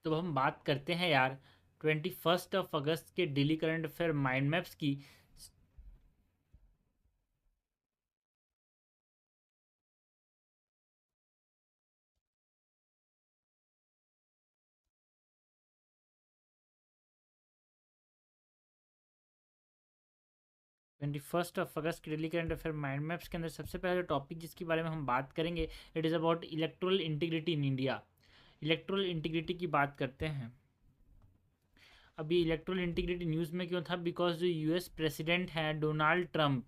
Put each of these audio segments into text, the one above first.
तो हम बात करते हैं यार 21 अगस्त के daily current affair mind maps की। 21 अगस्त के daily current affair mind maps के अंदर सबसे पहले टॉपिक जिसके बारे में हम बात करेंगे, it is about electoral integrity in India. Electoral integrity की बात करते हैं। अभी इलेक्ट्रल इंटीग्रिटी न्यूज़ में क्यों था? बिकॉज जो यूएस प्रेसिडेंट हैं डोनाल्ड ट्रंप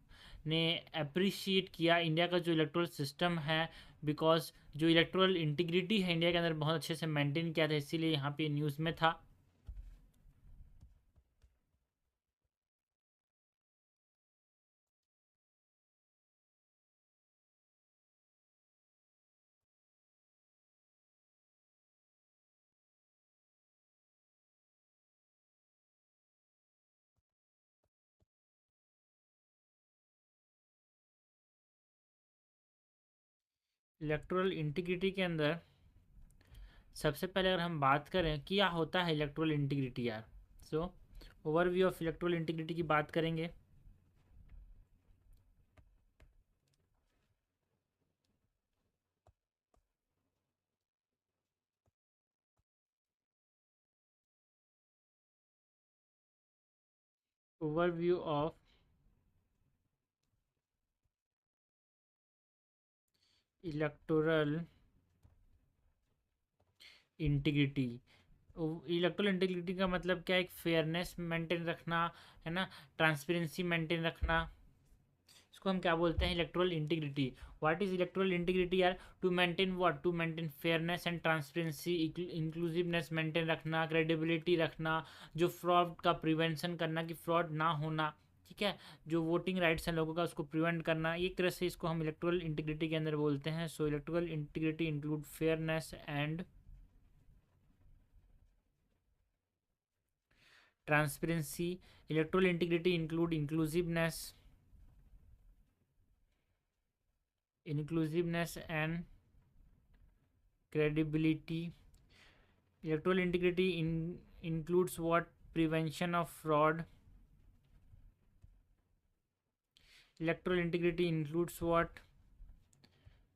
ने अप्रिशिएट किया इंडिया का जो इलेक्ट्रल सिस्टम है। बिकॉज जो इलेक्ट्रल इंटीग्रिटी है इंडिया के अंदर बहुत अच्छे से मेंटेन किया था, इसीलिए यहाँ पे न्यूज़ में था। इलेक्ट्रल इंटीग्रिटी के अंदर सबसे पहले अगर हम बात करें क्या होता है इलेक्ट्रल इंटीग्रिटी यार, so overview of electoral integrity की बात करेंगे। Overview of electoral integrity. Electoral integrity का मतलब क्या है? एक फेयरनेस मेंटेन रखना, है ना, ट्रांसपेरेंसी मेंटेन रखना। इसको हम क्या बोलते हैं? Electoral integrity. What is electoral integrity यार? To maintain what? To maintain fairness and transparency, inclusiveness maintain रखना, क्रेडिबिलिटी रखना, जो फ्रॉड का प्रिवेंशन करना कि फ्रॉड ना होना, ठीक है, जो वोटिंग राइट्स हैं लोगों का उसको प्रिवेंट करना। एक तरह से इसको हम इलेक्ट्रल इंटीग्रिटी के अंदर बोलते हैं। So electoral integrity include fairness and transparency. Electoral integrity include inclusiveness and credibility. Electoral integrity includes what? Prevention of fraud. Electoral integrity includes what?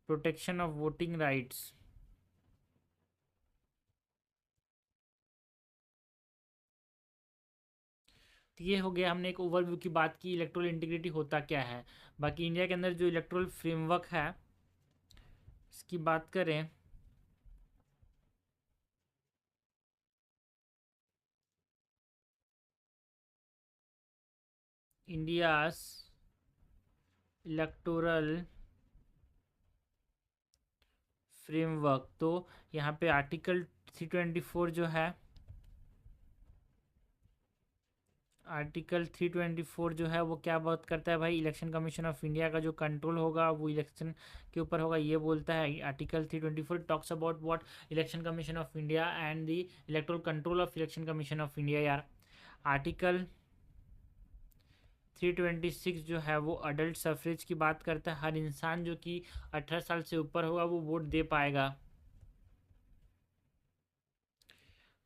Protection of voting rights. तो ये हो गया, हमने एक ओवरव्यू की बात की इलेक्ट्रल इंटीग्रिटी होता क्या है। बाकी इंडिया के अंदर जो इलेक्ट्रल फ्रेमवर्क है इसकी बात करें, इंडियाज इलेक्टोरल फ्रेमवर्क, तो यहाँ पे आर्टिकल 324 जो है, आर्टिकल 324 जो है वो क्या बात करता है भाई? इलेक्शन कमीशन ऑफ इंडिया का जो कंट्रोल होगा वो इलेक्शन के ऊपर होगा, ये बोलता है। Article 324 talks about what? Election commission of India and the electoral control of election commission of India यार। आर्टिकल 326 जो है वो अडल्ट सफरेज की बात करता है। हर इंसान जो कि 18 साल से ऊपर होगा वो वोट दे पाएगा।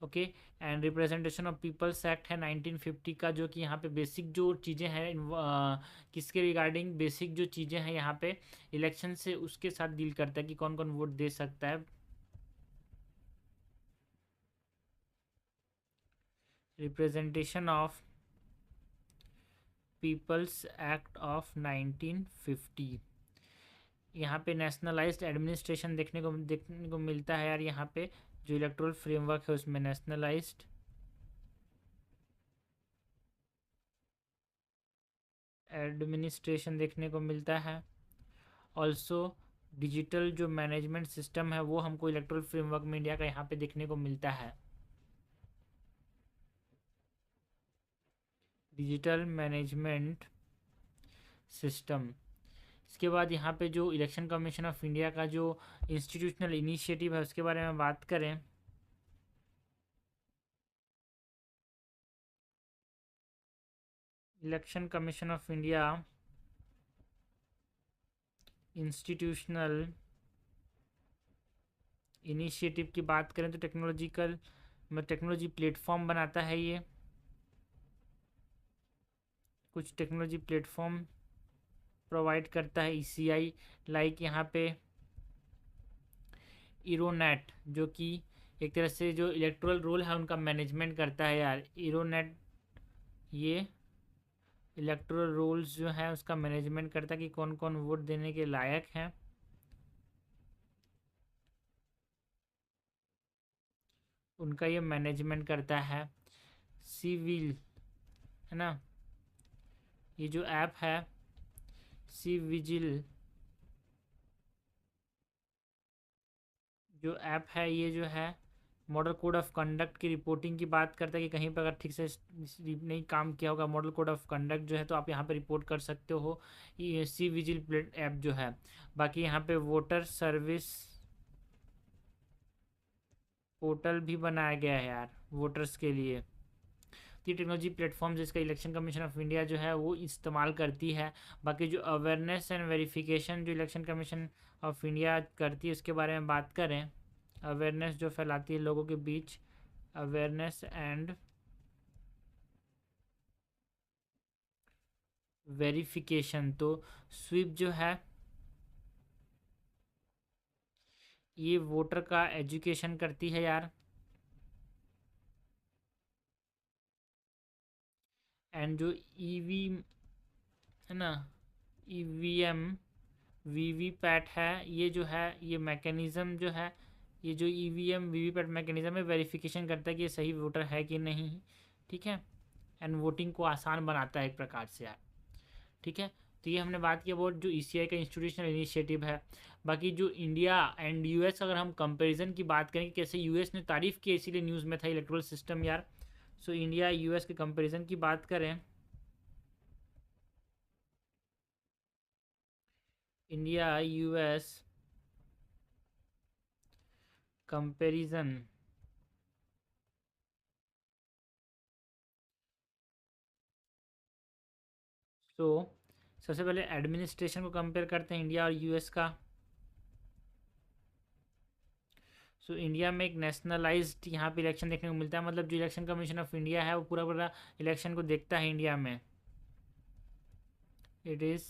Okay. And representation of people's act है 1950 का, जो कि यहाँ पे बेसिक जो चीज़ें हैं किसके रिगार्डिंग बेसिक जो चीज़ें हैं यहाँ पे इलेक्शन से उसके साथ डील करता है कि कौन कौन वोट दे सकता है। Representation of people's act of 1950। यहाँ पे नेशनलाइज्ड एडमिनिस्ट्रेशन देखने को मिलता है यार। यहाँ पे जो इलेक्ट्रल फ्रेमवर्क है उसमें नेशनलाइज्ड एडमिनिस्ट्रेशन देखने को मिलता है। ऑल्सो डिजिटल जो मैनेजमेंट सिस्टम है वो हमको इलेक्ट्रल फ्रेमवर्क में इंडिया का यहाँ पे देखने को मिलता है। Digital management system. इसके बाद यहाँ पे जो इलेक्शन कमीशन ऑफ इंडिया का जो इंस्टीट्यूशनल इनिशिएटिव है उसके बारे में बात करें, election commission of India institutional initiative की बात करें तो टेक्नोलॉजिकल टेक्नोलॉजी प्लेटफॉर्म बनाता है ये, कुछ टेक्नोलॉजी प्लेटफॉर्म प्रोवाइड करता है ईसीआई, लाइक यहाँ पे इरोनेट, जो कि एक तरह से जो इलेक्टोरल रोल है उनका मैनेजमेंट करता है यार। इरोनेट ये इलेक्टोरल रोल्स जो है उसका मैनेजमेंट करता है कि कौन कौन वोट देने के लायक हैं, उनका ये मैनेजमेंट करता है। सिविल है ना, ये जो ऐप है सी विजिल, जो ऐप है ये जो है मॉडल कोड ऑफ कंडक्ट की रिपोर्टिंग की बात करता है कि कहीं पर अगर ठीक से नहीं काम किया होगा मॉडल कोड ऑफ कंडक्ट जो है तो आप यहाँ पे रिपोर्ट कर सकते हो, ये सी विजिल प्लेट ऐप जो है। बाकी यहाँ पे वोटर सर्विस पोर्टल भी बनाया गया है यार वोटर्स के लिए। तो ये टेक्नोलॉजी प्लेटफॉर्म जिसका इलेक्शन कमीशन ऑफ इंडिया जो है वो इस्तेमाल करती है। बाकी जो अवेयरनेस एंड वेरिफिकेशन जो इलेक्शन कमीशन ऑफ इंडिया करती है उसके बारे में बात करें, अवेयरनेस जो फैलाती है लोगों के बीच, अवेयरनेस एंड वेरिफिकेशन, तो स्वीप जो है ये वोटर का एजुकेशन करती है यार। एंड जो ईवी है ना, ईवीएम वीवीपैट है, ये जो है ये मैकेनिज़्म जो है, ये जो ईवीएम वीवीपैट मैकेनिज़्म है वेरिफिकेशन करता है कि ये सही वोटर है कि नहीं, ठीक है। एंड वोटिंग को आसान बनाता है एक प्रकार से यार, ठीक है। तो ये हमने बात की अबाउट जो ईसीआई का इंस्टीट्यूशनल इनिशिएटिव है। बाकी जो इंडिया एंड यूएस अगर हम कंपैरिजन की बात करें कि कैसे यूएस ने तारीफ़ की, इसीलिए न्यूज़ में था इलेक्ट्रल सिस्टम यार। सो इंडिया यूएस के कंपैरिजन की बात करें, इंडिया यूएस कंपैरिजन, तो सबसे पहले एडमिनिस्ट्रेशन को कंपेयर करते हैं इंडिया और यूएस का। सो इंडिया में एक नेशनलाइज्ड यहाँ पे इलेक्शन देखने को मिलता है, मतलब जो इलेक्शन कमीशन ऑफ इंडिया है वो पूरा पूरा इलेक्शन को देखता है इंडिया में। It is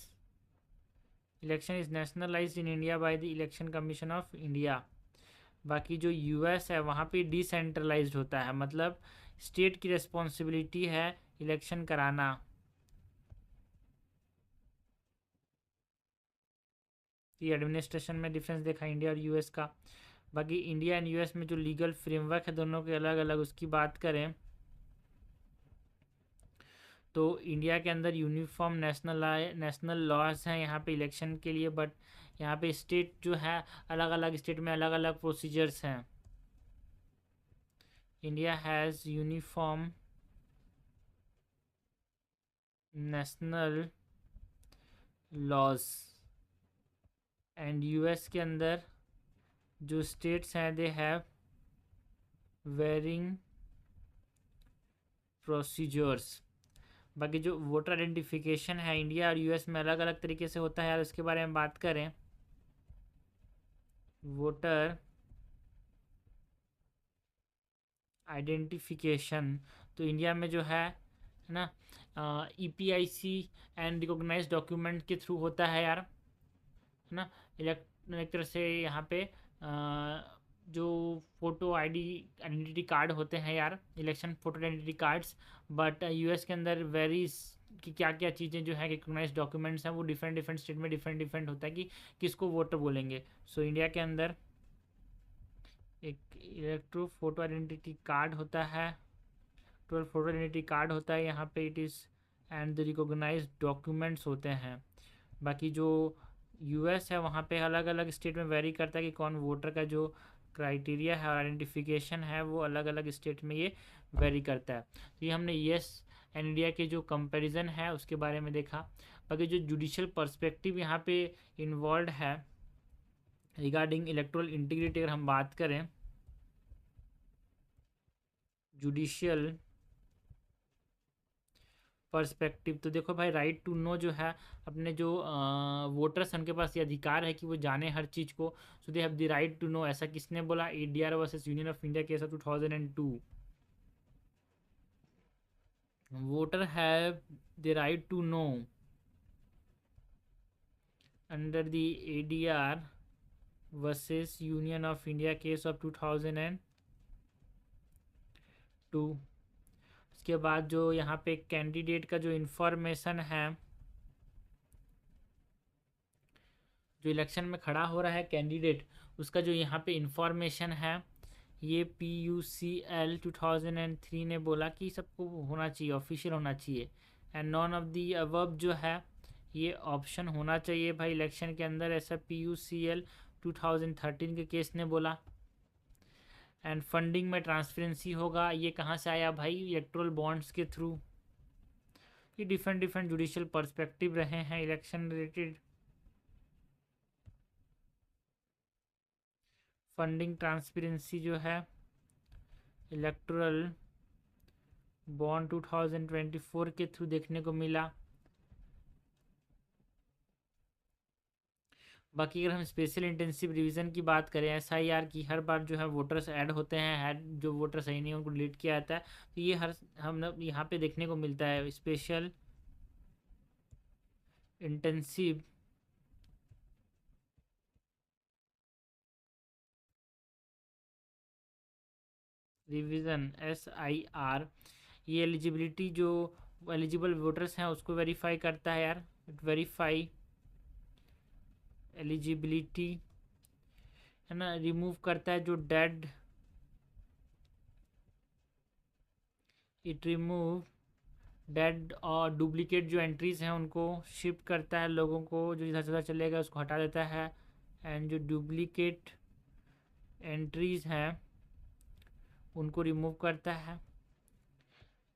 election is nationalised in India by the election commission of India. बाकी जो यूएस है वहाँ पे डिसेंट्रलाइज्ड होता है, मतलब स्टेट की रिस्पॉन्सिबिलिटी है इलेक्शन कराना। ये एडमिनिस्ट्रेशन में डिफरेंस देखा इंडिया और यूएस का। बाकी इंडिया एंड यूएस में जो लीगल फ्रेमवर्क है दोनों के अलग अलग, उसकी बात करें तो इंडिया के अंदर यूनिफॉर्म नेशनल लॉज हैं यहाँ पे इलेक्शन के लिए, बट यहाँ पे स्टेट जो है अलग अलग स्टेट में अलग अलग प्रोसीजर्स हैं। India has uniform national laws and US के अंदर जो स्टेट्स हैं दे हैव वेरिंग प्रोसीजर्स। बाकी जो वोटर आइडेंटिफिकेशन है इंडिया और यूएस में अलग अलग तरीके से होता है यार, उसके बारे में बात करें, वोटर आइडेंटिफिकेशन तो इंडिया में जो है ना ईपीआईसी एंड रिकॉग्नाइज्ड डॉक्यूमेंट के थ्रू होता है यार, है ना। एक तरह से यहाँ पे जो फ़ोटो आइडेंटिटी कार्ड होते हैं यार, election photo identity cards, but US के अंदर वेरीज कि क्या क्या चीज़ें जो है रिकॉग्नाइज्ड डॉक्यूमेंट्स हैं वो डिफरेंट डिफरेंट स्टेट में डिफरेंट डिफरेंट होता है कि किसको वोटर बोलेंगे। सो इंडिया के अंदर एक इलेक्ट्रो फोटो आइडेंटिटी कार्ड होता है, 12 फोटो आइडेंटिटी कार्ड होता है यहाँ पे, it is and the recognised documents होते हैं। बाकी जो यूएस है वहाँ पे अलग अलग स्टेट में वेरी करता है कि कौन वोटर का जो क्राइटेरिया है और आइडेंटिफिकेशन है वो अलग अलग स्टेट में ये वेरी करता है। तो ये हमने यूएस एंड इंडिया के जो कंपैरिजन है उसके बारे में देखा। बाकी जो जुडिशियल पर्सपेक्टिव यहाँ पे इन्वॉल्व है रिगार्डिंग इलेक्टोरल इंटीग्रिटी अगर हम बात करें, जुडिशियल पर्सपेक्टिव तो देखो भाई राइट टू नो जो है अपने जो वोटर्स उनके पास ये अधिकार है कि वो जाने हर चीज़ को। So they have the right to know, ऐसा किसने बोला, ADR versus union of India case of 2002। Voter have the right to know under the ADR versus Union of India case of 2002। उसके बाद जो यहाँ पे कैंडिडेट का जो इंफॉर्मेशन है, जो इलेक्शन में खड़ा हो रहा है कैंडिडेट, उसका जो यहाँ पे इंफॉर्मेशन है, ये PUCL 2003 ने बोला कि सबको होना चाहिए, ऑफिशियल होना चाहिए। And none of the above जो है ये ऑप्शन होना चाहिए भाई इलेक्शन के अंदर, ऐसा PUCL 2013 के केस ने बोला। एंड फंडिंग में ट्रांसपेरेंसी होगा, ये कहाँ से आया भाई, इलेक्ट्रल बॉन्ड्स के थ्रू। ये डिफरेंट डिफरेंट जुडिशियल पर्सपेक्टिव रहे हैं इलेक्शन रिलेटेड। फंडिंग ट्रांसपेरेंसी जो है इलेक्टोरल बॉन्ड 2024 के थ्रू देखने को मिला। बाकी अगर हम स्पेशल इंटेंसिव रिवीजन की बात करें, SIR की, हर बार जो है वोटर्स ऐड होते हैं, जो वोटर सही नहीं है उनको डिलीट किया जाता है, तो ये हर हम यहाँ पे देखने को मिलता है स्पेशल इंटेंसिव रिवीजन SIR। ये एलिजिबिलिटी, जो एलिजिबल वोटर्स हैं उसको वेरीफाई करता है यार, वेरीफाई एलिजिबिलिटी, है ना, रिमूव करता है जो डेड, इट रिमूव डेड और डुप्लीकेट जो एंट्रीज हैं उनको शिफ्ट करता है, लोगों को जो इधर से उधर चलेगा उसको हटा देता है। एंड जो डुप्लीकेट एंट्रीज हैं उनको रिमूव करता है।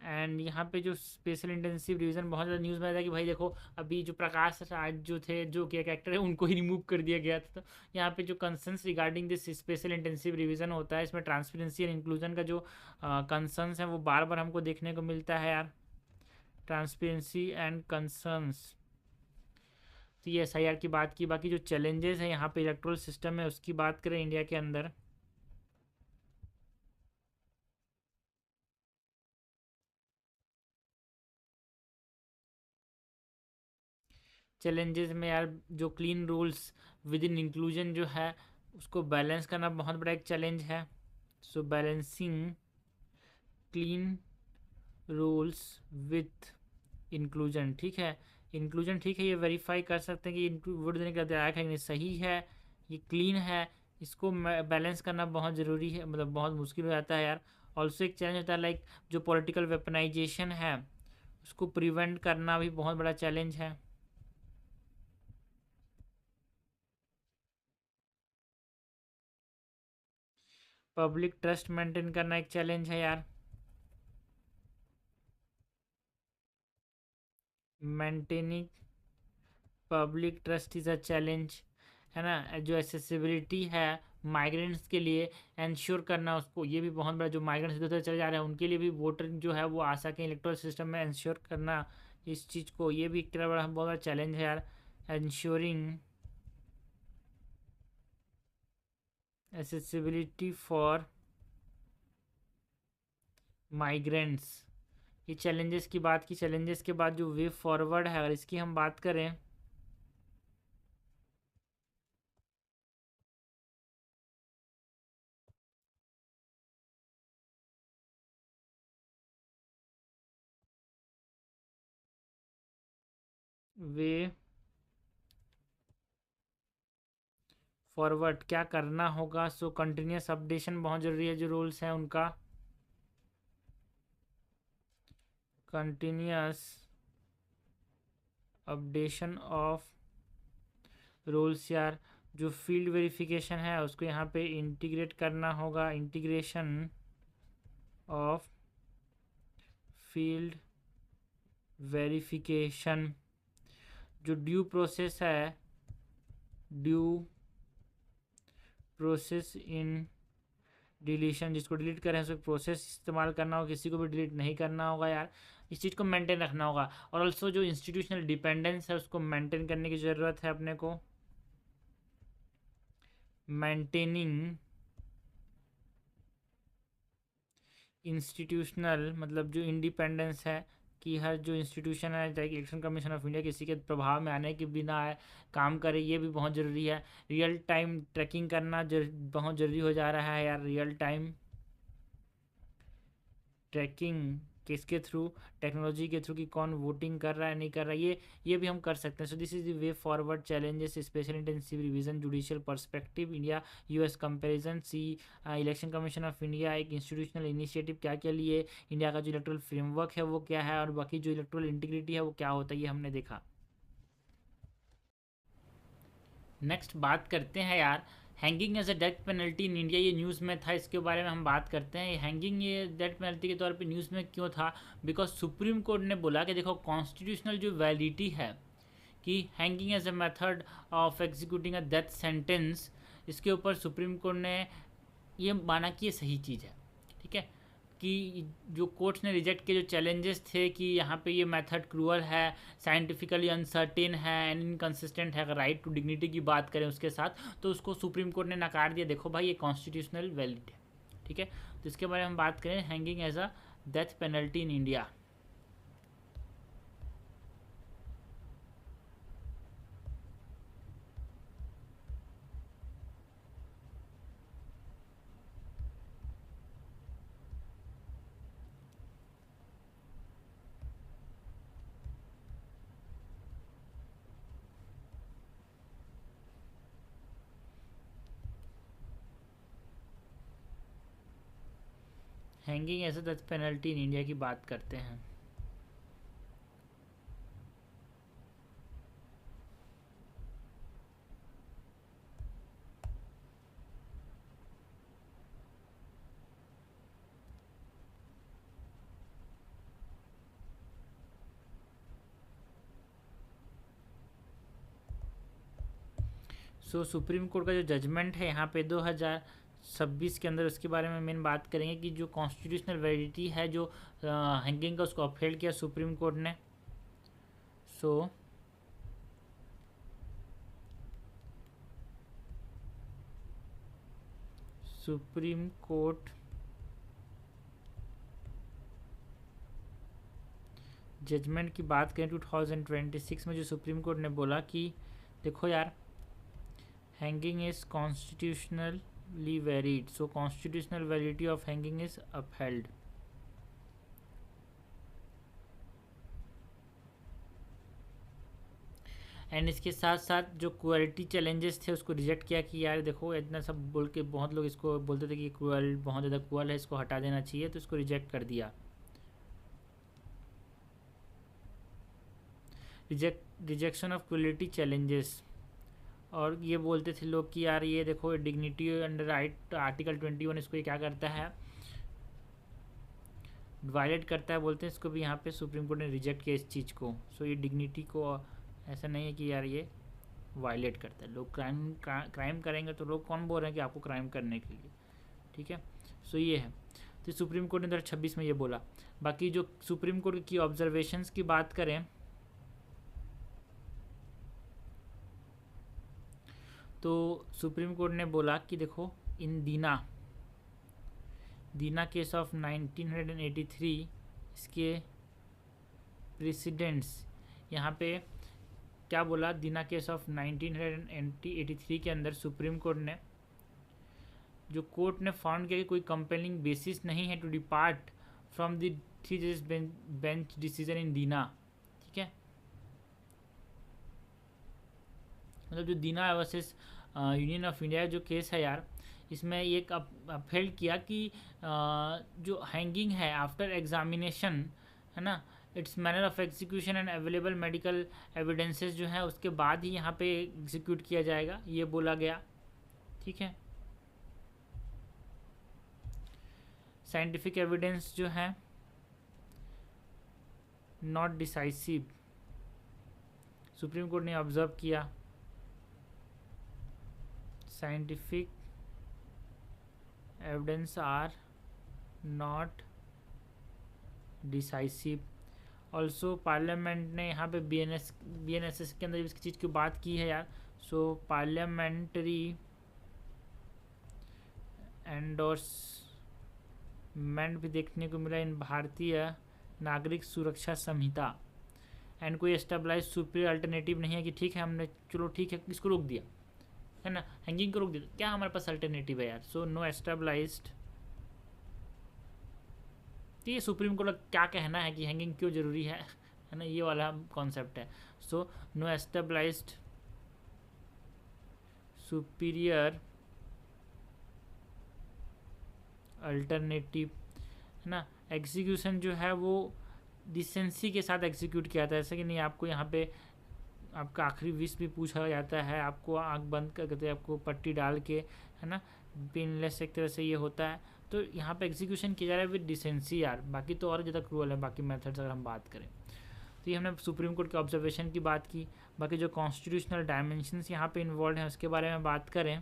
एंड यहाँ पे जो स्पेशल इंटेंसिव रिवीजन बहुत ज़्यादा न्यूज़ में आया था कि भाई देखो अभी जो प्रकाश राज जो थे, जो कि कैरेक्टर है, उनको ही रिमूव कर दिया गया था। तो यहाँ पे जो concerns regarding this special intensive revision होता है, इसमें ट्रांसपेरेंसी एंड इंक्लूजन का जो कंसर्न्स है वो बार बार हमको देखने को मिलता है यार, ट्रांसपेरेंसी एंड कंसर्न्स। तो ये SIR की बात की। बाकी जो चैलेंजेस हैं यहाँ पे इलेक्ट्रोल सिस्टम में उसकी बात करें इंडिया के अंदर, चैलेंजेस में यार जो clean rules with in inclusion जो है उसको बैलेंस करना बहुत बड़ा एक चैलेंज है। So balancing clean rules with inclusion, ठीक है, इंक्लूजन ठीक है, ये वेरीफाई कर सकते हैं कि वोट देने का तैयार है कि नहीं, सही है, ये क्लीन है, इसको बैलेंस करना बहुत ज़रूरी है, मतलब बहुत मुश्किल हो जाता है यार। ऑल्सो एक चैलेंज होता है लाइक जो पॉलिटिकल वेपनाइजेशन है उसको प्रिवेंट करना भी बहुत बड़ा चैलेंज है। पब्लिक ट्रस्ट मेंटेन करना एक चैलेंज है यार, maintaining public trust is a challenge, है ना। जो एसेसिबिलिटी है माइग्रेंट्स के लिए इंश्योर करना उसको, ये भी बहुत बड़ा, जो माइग्रेंट्स इधर उधर चले जा रहे हैं उनके लिए भी वोटर जो है वो आ सकें इलेक्ट्रल सिस्टम में, इंश्योर करना इस चीज़ को, ये भी एक तरह बड़ा बहुत बड़ा चैलेंज है यार, इंश्योरिंग एसेसिबिलिटी फॉर माइग्रेंट्स। ये चैलेंजेस की बात की। चैलेंजेस के बाद जो वे फॉरवर्ड है अगर इसकी हम बात करें, वे फॉरवर्ड क्या करना होगा, सो कंटिन्यूस अपडेशन बहुत ज़रूरी है, जो रूल्स हैं उनका कंटिन्यूस अपडेशन ऑफ रूल्स यार। जो फील्ड वेरिफिकेशन है उसको यहाँ पे इंटीग्रेट करना होगा, इंटीग्रेशन ऑफ फील्ड वेरिफिकेशन। जो ड्यू प्रोसेस है, ड्यू प्रोसेस इन डिलीशन, जिसको डिलीट करें उसको प्रोसेस इस्तेमाल करना होगा, किसी को भी डिलीट नहीं करना होगा यार, इस चीज़ को मेंटेन रखना होगा। और ऑल्सो जो इंस्टीट्यूशनल डिपेंडेंस है उसको मेंटेन करने की ज़रूरत है अपने को, मेंटेनिंग इंस्टीट्यूशनल मतलब जो इंडिपेंडेंस है कि हर जो इंस्टीट्यूशन है चाहे इलेक्शन कमीशन ऑफ इंडिया किसी के प्रभाव में आने के बिना है काम करे, ये भी बहुत ज़रूरी है। रियल टाइम ट्रैकिंग करना बहुत ज़रूरी हो जा रहा है यार। रियल टाइम ट्रैकिंग किसके थ्रू, टेक्नोलॉजी के थ्रू, कि कौन वोटिंग कर रहा है नहीं कर रहा है, ये भी हम कर सकते हैं। So this is the way forward, challenges, special intensive revision, judicial perspective, India US comparison, see election commission of India, एक इंस्टीट्यूशनल इनिशिएटिव क्या क्या लिए, इंडिया का जो इलेक्ट्रल फ्रेमवर्क है वो क्या है, और बाकी जो इलेक्ट्रल इंटीग्रिटी है वो क्या होता है, ये हमने देखा। नेक्स्ट बात करते हैं यार hanging as a death penalty in India. ये न्यूज़ में था, इसके बारे में हम बात करते हैं। हैंगिंग ये डेथ पेनल्टी के तौर पे न्यूज़ में क्यों था? बिकॉज सुप्रीम कोर्ट ने बोला कि देखो कॉन्स्टिट्यूशनल जो वैलिडिटी है कि hanging as a method of executing a death sentence, इसके ऊपर सुप्रीम कोर्ट ने ये माना कि ये सही चीज़ है। ठीक है, कि जो कोर्ट्स ने रिजेक्ट के जो चैलेंजेस थे कि यहाँ पे ये मेथड क्रूअल है, साइंटिफिकली अनसर्टेन है एंड इनकन्सिस्टेंट है, अगर राइट टू डिग्निटी की बात करें उसके साथ, तो उसको सुप्रीम कोर्ट ने नकार दिया। देखो भाई ये कॉन्स्टिट्यूशनल वैलिड है। ठीक है, तो इसके बारे में हम बात करें, hanging as a death penalty in India. Hanging as a death penalty in India की बात करते हैं। सो सुप्रीम कोर्ट का जो जजमेंट है यहाँ पे 2026 के अंदर, उसके बारे में मेन बात करेंगे कि जो कॉन्स्टिट्यूशनल वैलिडिटी है जो हैंगिंग का, उसको अपहेल्ड किया सुप्रीम कोर्ट ने। सो सुप्रीम कोर्ट जजमेंट की बात करें 2026 में, जो सुप्रीम कोर्ट ने बोला कि देखो यार hanging is constitutionally valid, so constitutional validity of hanging is upheld. And इसके साथ साथ जो क्वालिटी चैलेंजेस थे उसको रिजेक्ट किया कि यार देखो इतना सब बोल के बहुत लोग इसको बोलते थे कि क्रूअल, बहुत ज़्यादा क्रूअल है, इसको हटा देना चाहिए, तो इसको रिजेक्ट कर दिया। रिजेक्शन ऑफ क्वालिटी चैलेंजेस, और ये बोलते थे लोग कि यार ये देखो डिग्निटी अंडर राइट आर्टिकल 21 इसको ये क्या करता है, वायलेट करता है, बोलते हैं इसको भी। यहाँ पे सुप्रीम कोर्ट ने रिजेक्ट किया इस चीज़ को। सो ये डिग्निटी को, ऐसा नहीं है कि यार ये वायलेट करता है। लोग क्राइम करेंगे तो लोग कौन बोल रहे हैं कि आपको क्राइम करने के लिए? ठीक है, सो ये है। तो सुप्रीम कोर्ट ने 2026 में ये बोला। बाकी जो सुप्रीम कोर्ट की ऑब्जर्वेशंस की बात करें तो सुप्रीम कोर्ट ने बोला कि देखो इन दीना केस ऑफ 1983, इसके प्रेसिडेंट्स, यहाँ पे क्या बोला, दीना केस ऑफ 1983 के अंदर सुप्रीम कोर्ट ने, जो कोर्ट ने फाउंड किया कि कोई कंपेलिंग बेसिस नहीं है टू डिपार्ट फ्रॉम द 3 जजेस बेंच डिसीजन इन दीना। ठीक है, मतलब जो दीना वर्सेस यूनियन ऑफ इंडिया जो केस है यार, इसमें ये अपहेल्ड किया कि जो हैंगिंग है आफ्टर एग्जामिनेशन है ना, it's manner of execution and available medical evidences जो है उसके बाद ही यहाँ पे एग्जीक्यूट किया जाएगा, ये बोला गया। ठीक है, साइंटिफिक एविडेंस जो है नॉट डिसाइसिव, सुप्रीम कोर्ट ने ऑब्जर्व किया। Scientific evidence are not decisive. Also parliament ने यहाँ पे BNSS के अंदर इसकी चीज़ की बात की है यार। सो पार्लियामेंट्री एंडोर्समेंट भी देखने को मिला इन भारतीय नागरिक सुरक्षा संहिता। एंड कोई एस्टेब्लाइज सुपीरियर अल्टरनेटिव नहीं है कि ठीक है हमने चलो ठीक है इसको रोक दिया है ना, हैंगिंग को रोक दिया, क्या हमारे पास अल्टरनेटिव है यार। सो नो एस्टेब्लाइज्ड, तो ये सुप्रीम कोर्ट का क्या कहना है कि हैंगिंग क्यों जरूरी है ना, ये वाला कॉन्सेप्ट है। सो नो एस्टेब्लाइज्ड सुपीरियर अल्टरनेटिव है ना। एग्जीक्यूशन जो है वो डिसेंसी के साथ एग्जीक्यूट किया जाता है, ऐसा कि नहीं आपको यहाँ पे आपका आखिरी विश भी पूछा जाता है, आपको आंख बंद करके आपको पट्टी डाल के है ना, पेनलेस एक तरह से ये होता है। तो यहाँ पे एग्जीक्यूशन किया जा रहा है विद डिसेंसी यार, बाकी तो और ज़्यादा क्रूअल है बाकी मेथड्स अगर हम बात करें। तो ये हमने सुप्रीम कोर्ट के ऑब्जर्वेशन की बात की। बाकी जो कॉन्स्टिट्यूशनल डायमेंशंस यहाँ पे इन्वॉल्व हैं उसके बारे में बात करें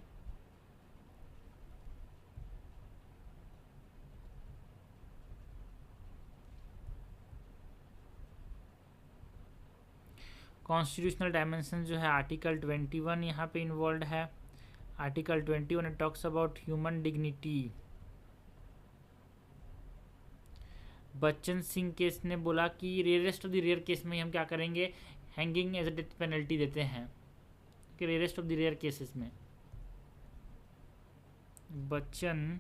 कॉन्स्टिट्यूशनल डायमेंशन जो है आर्टिकल 21 यहाँ पे इन्वॉल्व है। Article 21 it talks about human dignity. Bachan Singh case ने बोला कि rarest of the rare case में हम क्या करेंगे, hanging as a death penalty देते हैं कि rarest of the rare cases में। बच्चन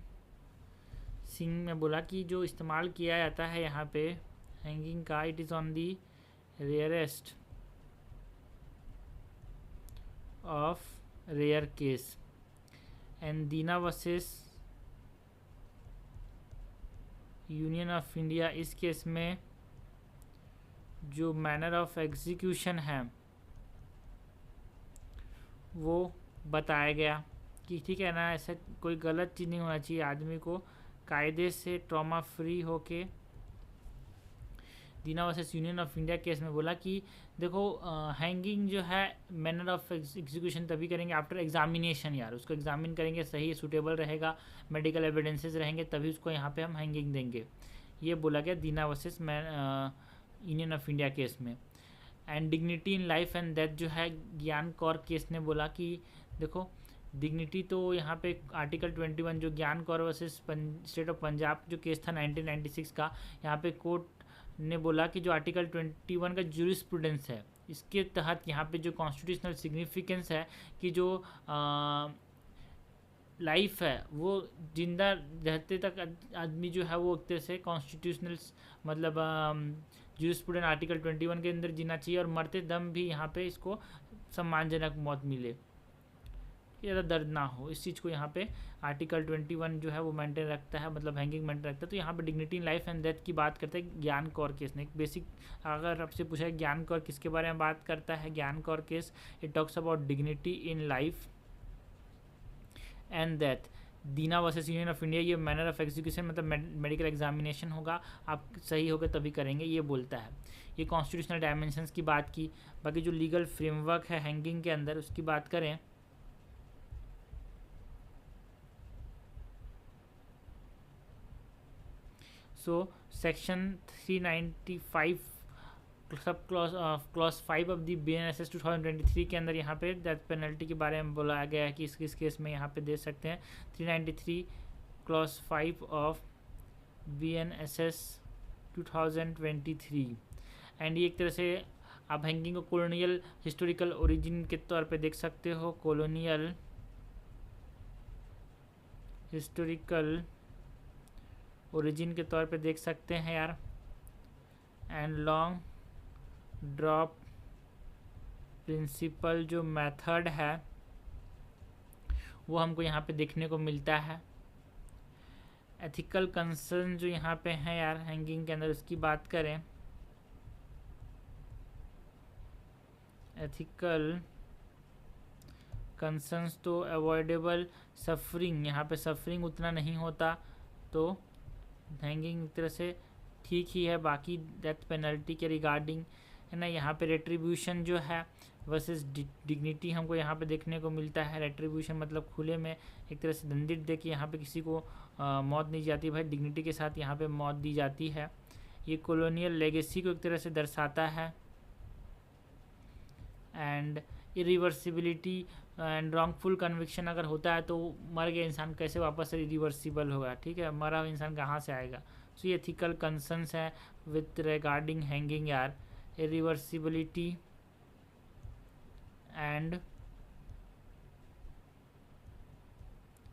सिंह ने बोला कि जो इस्तेमाल किया जाता है यहाँ पे हैंगिंग का, it is on the rarest of rare case. And Deena versus union of India, इस केस में जो मैनर ऑफ एग्जीक्यूशन है वो बताया गया कि ठीक है ना, ऐसा कोई गलत चीज़ नहीं होना चाहिए, आदमी को कायदे से ट्रॉमा फ्री होके। Deena versus union of India case में बोला कि देखो हैंगिंग जो है मैनर ऑफ एग्जीक्यूशन तभी करेंगे आफ्टर एग्जामिनेशन यार, उसको एग्जामिन करेंगे, सही सूटेबल रहेगा, मेडिकल एविडेंसेस रहेंगे तभी उसको यहाँ पे हम हैंगिंग देंगे, ये बोला गया Deena versus union of India case में। And dignity in life and death जो है ज्ञान कौर केस ने बोला कि देखो डिग्निटी तो यहाँ पे आर्टिकल 21 जो ज्ञान Kaur versus state of Punjab जो केस था 1996 का, यहाँ पे कोर्ट ने बोला कि जो आर्टिकल 21 का जूरिस्प्रूडेंस है इसके तहत यहाँ पे जो कॉन्स्टिट्यूशनल सिग्निफिकेंस है कि जो लाइफ है वो जिंदा रहते तक आदमी जो है वो एक तरह से कॉन्स्टिट्यूशनल मतलब जूरिस्प्रूडेंस आर्टिकल 21 के अंदर जीना चाहिए और मरते दम भी यहाँ पे इसको सम्मानजनक मौत मिले, ज़्यादा दर्द ना हो, इस चीज़ को यहाँ पे आर्टिकल 21 जो है वो मेंटेन रखता है, मतलब हैंगिंग मेंटेन रखता है। तो यहाँ पे dignity in life and death की बात करते हैं ज्ञान कौर केस ने। बेसिक अगर आपसे पूछा है ज्ञान कौर किसके बारे में बात करता है, ज्ञान Kaur case it talks about dignity in life and death. Dina versus union of India ये मैनर ऑफ एग्जीक्यूशन मतलब मेडिकल एग्जामिनेशन होगा, आप सही होगा तभी करेंगे, ये बोलता है। ये कॉन्स्टिट्यूशनल डायमेंशंस की बात की। बाकी जो लीगल फ्रेमवर्क है हैंगिंग के अंदर उसकी बात करें so section 395 sub clause 5 of the BNSS 2023 के अंदर यहाँ पे डेथ पेनल्टी के बारे में बोला गया है कि इस केस में यहाँ पे दे सकते हैं 393 क्लॉज 5 ऑफ BNSS 2023। एंड ये एक तरह से आप हैंगिंग को कॉलोनियल हिस्टोरिकल ओरिजिन के तौर पे देख सकते हो, कॉलोनियल हिस्टोरिकल ओरिजिन के तौर पे देख सकते हैं यार। एंड लॉन्ग ड्रॉप प्रिंसिपल जो मेथड है वो हमको यहाँ पे देखने को मिलता है। एथिकल कंसर्न जो यहाँ पे हैं यार हैंगिंग के अंदर उसकी बात करें, एथिकल कंसर्न्स तो अवॉइडेबल सफरिंग, यहाँ पे सफरिंग उतना नहीं होता तो हैंगिंग एक तरह से ठीक ही है। बाकी डेथ पेनल्टी के रिगार्डिंग है ना, यहाँ पे रेट्रीब्यूशन जो है वर्सेस डिग्निटी हमको यहाँ पे देखने को मिलता है। रेट्रीब्यूशन मतलब खुले में एक तरह से दंडित दे के यहाँ पे किसी को मौत नहीं जाती, भाई डिग्निटी के साथ यहाँ पे मौत दी जाती है। ये कॉलोनियल लेगेसी को एक तरह से दर्शाता है। And irreversibility and wrongful conviction अगर होता है तो मर गया इंसान कैसे वापस से रिवर्सिबल होगा, ठीक है, मरा हुआ इंसान कहाँ से आएगा। सो ये एथिकल कंसर्न्स है विथ रिगार्डिंग हैंगिंग यार, irreversibility and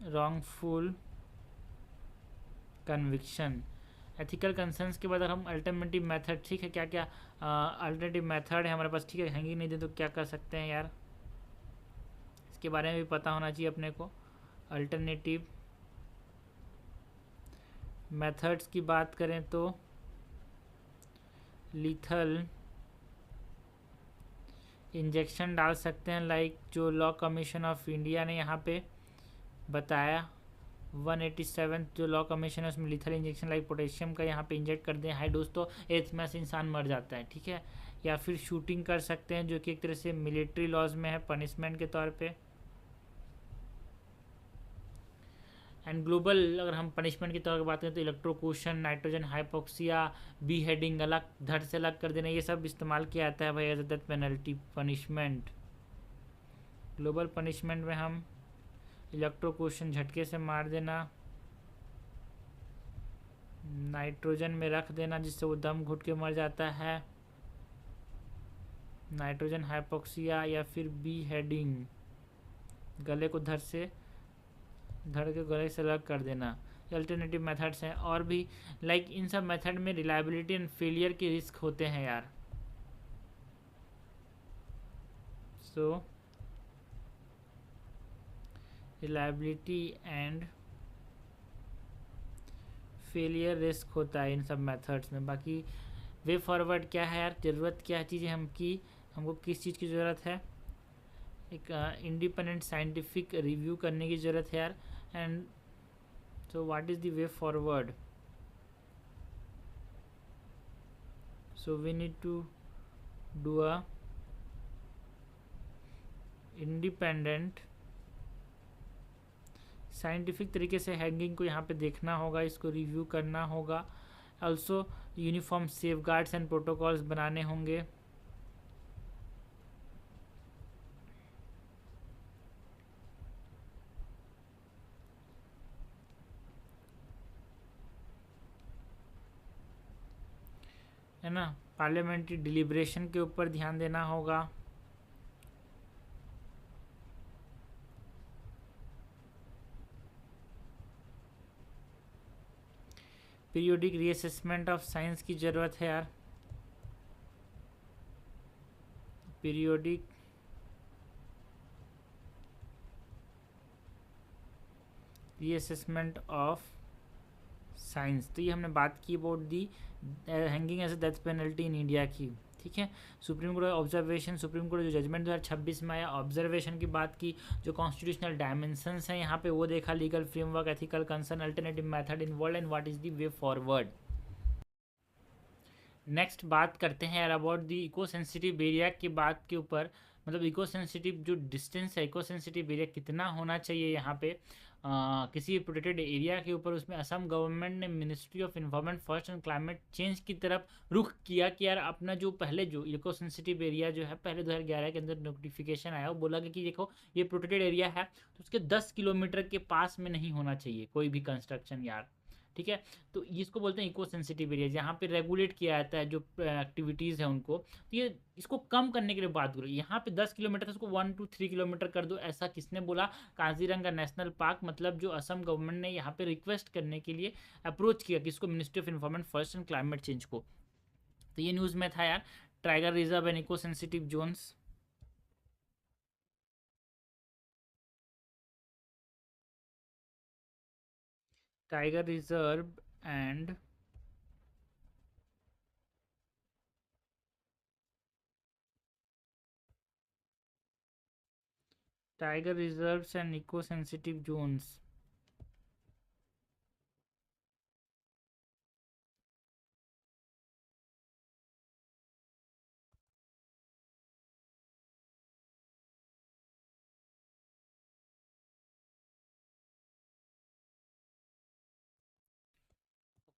wrongful conviction. Ethical concerns के बाद अगर हम अल्टरनेटिव मेथड, ठीक है, क्या क्या अल्टरनेटिव मेथड है हमारे पास, ठीक है, हैंगिंग नहीं दे तो क्या कर सकते हैं यार, इसके बारे में भी पता होना चाहिए अपने को। अल्टरनेटिव मेथड्स की बात करें तो लीथल इंजेक्शन डाल सकते हैं, लाइक जो लॉ कमीशन ऑफ इंडिया ने यहाँ पे बताया 187 जो लॉ कमीशन है उसमें लीथल इंजेक्शन लाइक पोटेशियम का यहाँ पे इंजेक्ट कर दें हाई डोज तो एथ में से इंसान मर जाता है, ठीक है। या फिर शूटिंग कर सकते हैं जो कि एक तरह से मिलिट्री लॉज में है पनिशमेंट के तौर पे। एंड ग्लोबल अगर हम पनिशमेंट की तौर पर बात करें तो electrocution, nitrogen hypoxia, B heading, अलग धड़ से अलग कर देना, ये सब इस्तेमाल किया जाता है भाई as death penalty punishment. Global punishment में हम इलेक्ट्रोक्यूशन झटके से मार देना, नाइट्रोजन में रख देना जिससे वो दम घुट के मर जाता है, नाइट्रोजन हाइपोक्सिया, या फिर बी हेडिंग, गले को धड़ के गले से अलग कर देना। अल्टरनेटिव मेथड्स हैं और भी, लाइक इन सब मेथड में रिलायबिलिटी एंड फेलियर के रिस्क होते हैं यार। सो रिलायबिलिटी एंड फेलियर रिस्क होता है इन सब मेथड्स में। बाकी वे फॉरवर्ड क्या है यार, ज़रूरत क्या है चीज़ें हमको किस चीज़ की ज़रूरत है, एक इंडिपेंडेंट साइंटिफिक रिव्यू करने की ज़रूरत है यार। And so what is the way forward, so we need to do a independent scientific तरीके से हैंगिंग को यहाँ पे देखना होगा, इसको रिव्यू करना होगा। Also uniform safeguards and protocols बनाने होंगे। है ना, पार्लियामेंट्री डिलिब्रेशन के ऊपर ध्यान देना होगा। पीरियोडिक रीअसेसमेंट ऑफ साइंस की ज़रूरत है यार, पीरियोडिक रीअसेसमेंट ऑफ साइंस। तो ये हमने बात की about the hanging as a death penalty in India की, ठीक है। Supreme court observation, supreme court जो जजमेंट 2026 में आया, ऑब्जर्वेशन की बात की, जो कॉन्स्टिट्यूशनल डायमेंशंस हैं यहाँ पे वो देखा, legal framework, ethical concern, alternative method involve and what is the way forward. Next बात करते हैं यार about the eco sensitive area की बात के ऊपर, मतलब इको सेंसिटिव जो डिस्टेंस है, इको सेंसिटिव एरिया कितना होना चाहिए यहाँ पे किसी प्रोटेक्टेड एरिया के ऊपर। उसमें असम गवर्नमेंट ने ministry of environment forest and climate change की तरफ रुख किया कि यार अपना जो पहले जो इको सेंसिटिव एरिया जो है पहले 2011 के अंदर नोटिफिकेशन आया, वो बोला कि देखो ये प्रोटेक्टेड एरिया है तो उसके 10 किलोमीटर के पास में नहीं होना चाहिए कोई भी कंस्ट्रक्शन यार, ठीक है। तो इसको बोलते हैं इको सेंसिटिव एरिया, जहाँ पे रेगुलेट किया जाता है जो एक्टिविटीज़ है उनको। तो ये इसको कम करने के लिए बात करो, यहाँ पे 10 किलोमीटर उसको 1 to 3 किलोमीटर कर दो, ऐसा किसने बोला, काजीरंगा नेशनल पार्क, मतलब जो असम गवर्नमेंट ने यहाँ पे रिक्वेस्ट करने के लिए अप्रोच किया किसको, ministry of environment forest and climate change को। तो ये न्यूज़ में था यार, tiger reserve and eco sensitive zones. Tiger reserve and tiger reserves and eco sensitive zones.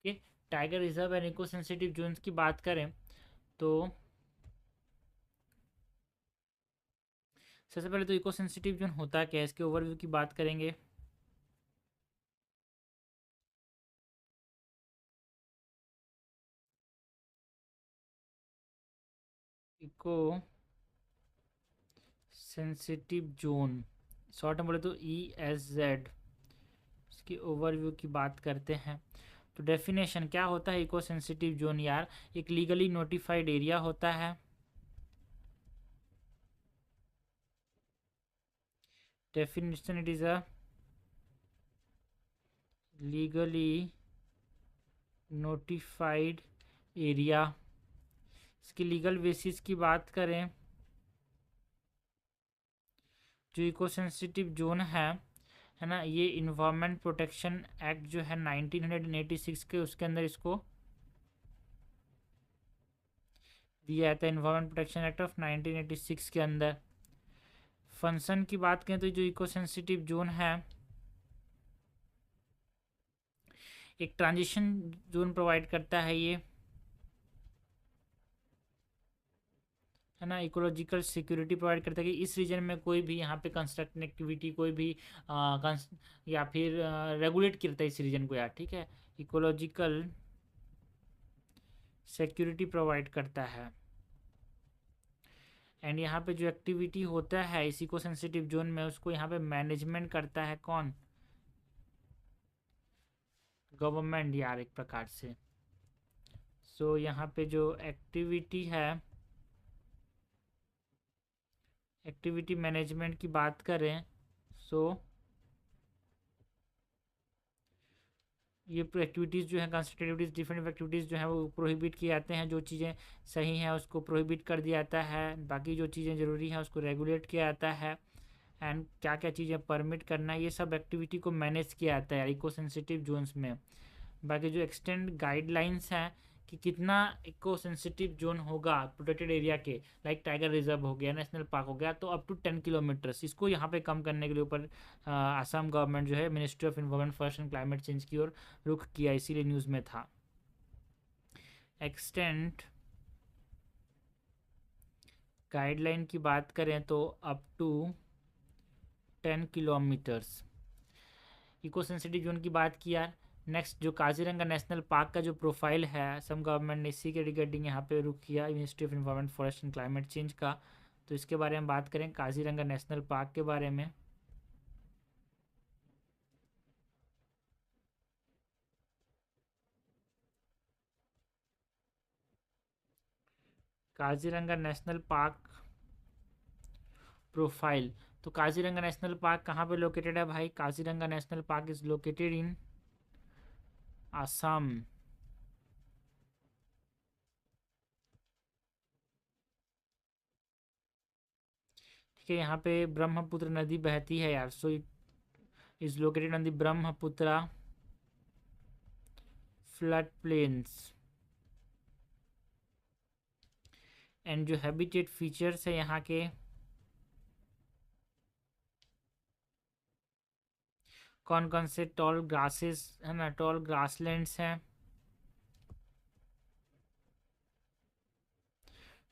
Okay, tiger reserve and eco sensitive zones की बात करें तो सबसे पहले तो इको सेंसिटिव जोन होता क्या है, इसके ओवरव्यू की बात करेंगे। इको सेंसिटिव जोन, शॉर्ट में बोले तो ESZ, इसकी ओवरव्यू की बात करते हैं। तो डेफिनेशन क्या होता है इको सेंसिटिव जोन यार, एक लीगली नोटिफाइड एरिया होता है। Definition, it is a legally notified area. इसकी लीगल बेसिस की बात करें, जो इको सेंसिटिव जोन है ना, ये इन्वायरमेंट प्रोटेक्शन एक्ट जो है 1986 के, उसके अंदर इसको दिया था, इन्वायरमेंट प्रोटेक्शन एक्ट ऑफ 1986 के अंदर। फंक्शन की बात करें तो जो इको सेंसिटिव जोन एक ट्रांजिशन जोन प्रोवाइड करता है ये, है ना, इकोलॉजिकल सिक्योरिटी प्रोवाइड करता है कि इस रीजन में कोई भी यहाँ पे कंस्ट्रक्शन एक्टिविटी कोई भी या फिर रेगुलेट करता है इस रीजन को यार, ठीक है, इकोलॉजिकल सिक्योरिटी प्रोवाइड करता है। एंड यहाँ पे जो एक्टिविटी होता है इसी को सेंसिटिव जोन में, उसको यहाँ पे मैनेजमेंट करता है कौन, गवर्नमेंट यार, एक प्रकार से। सो यहाँ पे जो एक्टिविटी है, एक्टिविटी मैनेजमेंट की बात करें, सो ये एक्टिविटीज़ जो है कंस्ट्रक्टिव एक्टिविटीज़, डिफरेंट एक्टिविटीज़ जो है वो प्रोहिबिट किए जाते हैं। जो चीज़ें सही हैं उसको प्रोहिबिट कर दिया जाता है, बाकी जो चीज़ें ज़रूरी हैं उसको रेगुलेट किया जाता है। एंड क्या क्या चीज़ें परमिट करना है, ये सब एक्टिविटी को मैनेज किया जाता है इको सेंसिटिव जोन्स में। बाकी जो एक्सटेंड गाइडलाइंस हैं कि कितना इको सेंसिटिव जोन होगा प्रोटेक्टेड एरिया के, लाइक टाइगर रिजर्व हो गया, नेशनल पार्क हो गया, तो अप टू 10 किलोमीटर्स, इसको यहाँ पे कम करने के लिए ऊपर आसाम गवर्नमेंट जो है ministry of environment forest and climate change की ओर रुख किया, इसीलिए न्यूज़ में था। एक्सटेंड गाइडलाइन की बात करें तो up to 10 kilometres eco sensitive zone की बात की यार। नेक्स्ट जो काजीरंगा नेशनल पार्क का जो प्रोफाइल है, असम गवर्नमेंट ने इसी के रिगार्डिंग यहाँ पे रुक किया, ministry of environment forest and climate change का। तो इसके बारे में बात करें काजीरंगा नेशनल पार्क के बारे में। काजीरंगा नेशनल पार्क प्रोफाइल, तो काजीरंगा नेशनल पार्क कहाँ पे लोकेटेड है भाई, Kaziranga national park is located in Assam. ठीक है, यहाँ पे ब्रह्मपुत्र नदी बहती है यार, so it is located on the Brahmaputra flood plains. And जो हैबिटेट फीचर्स है यहाँ के, कौन कौन से टॉल ग्रासेस है ना, टॉल ग्रासलैंड्स हैं,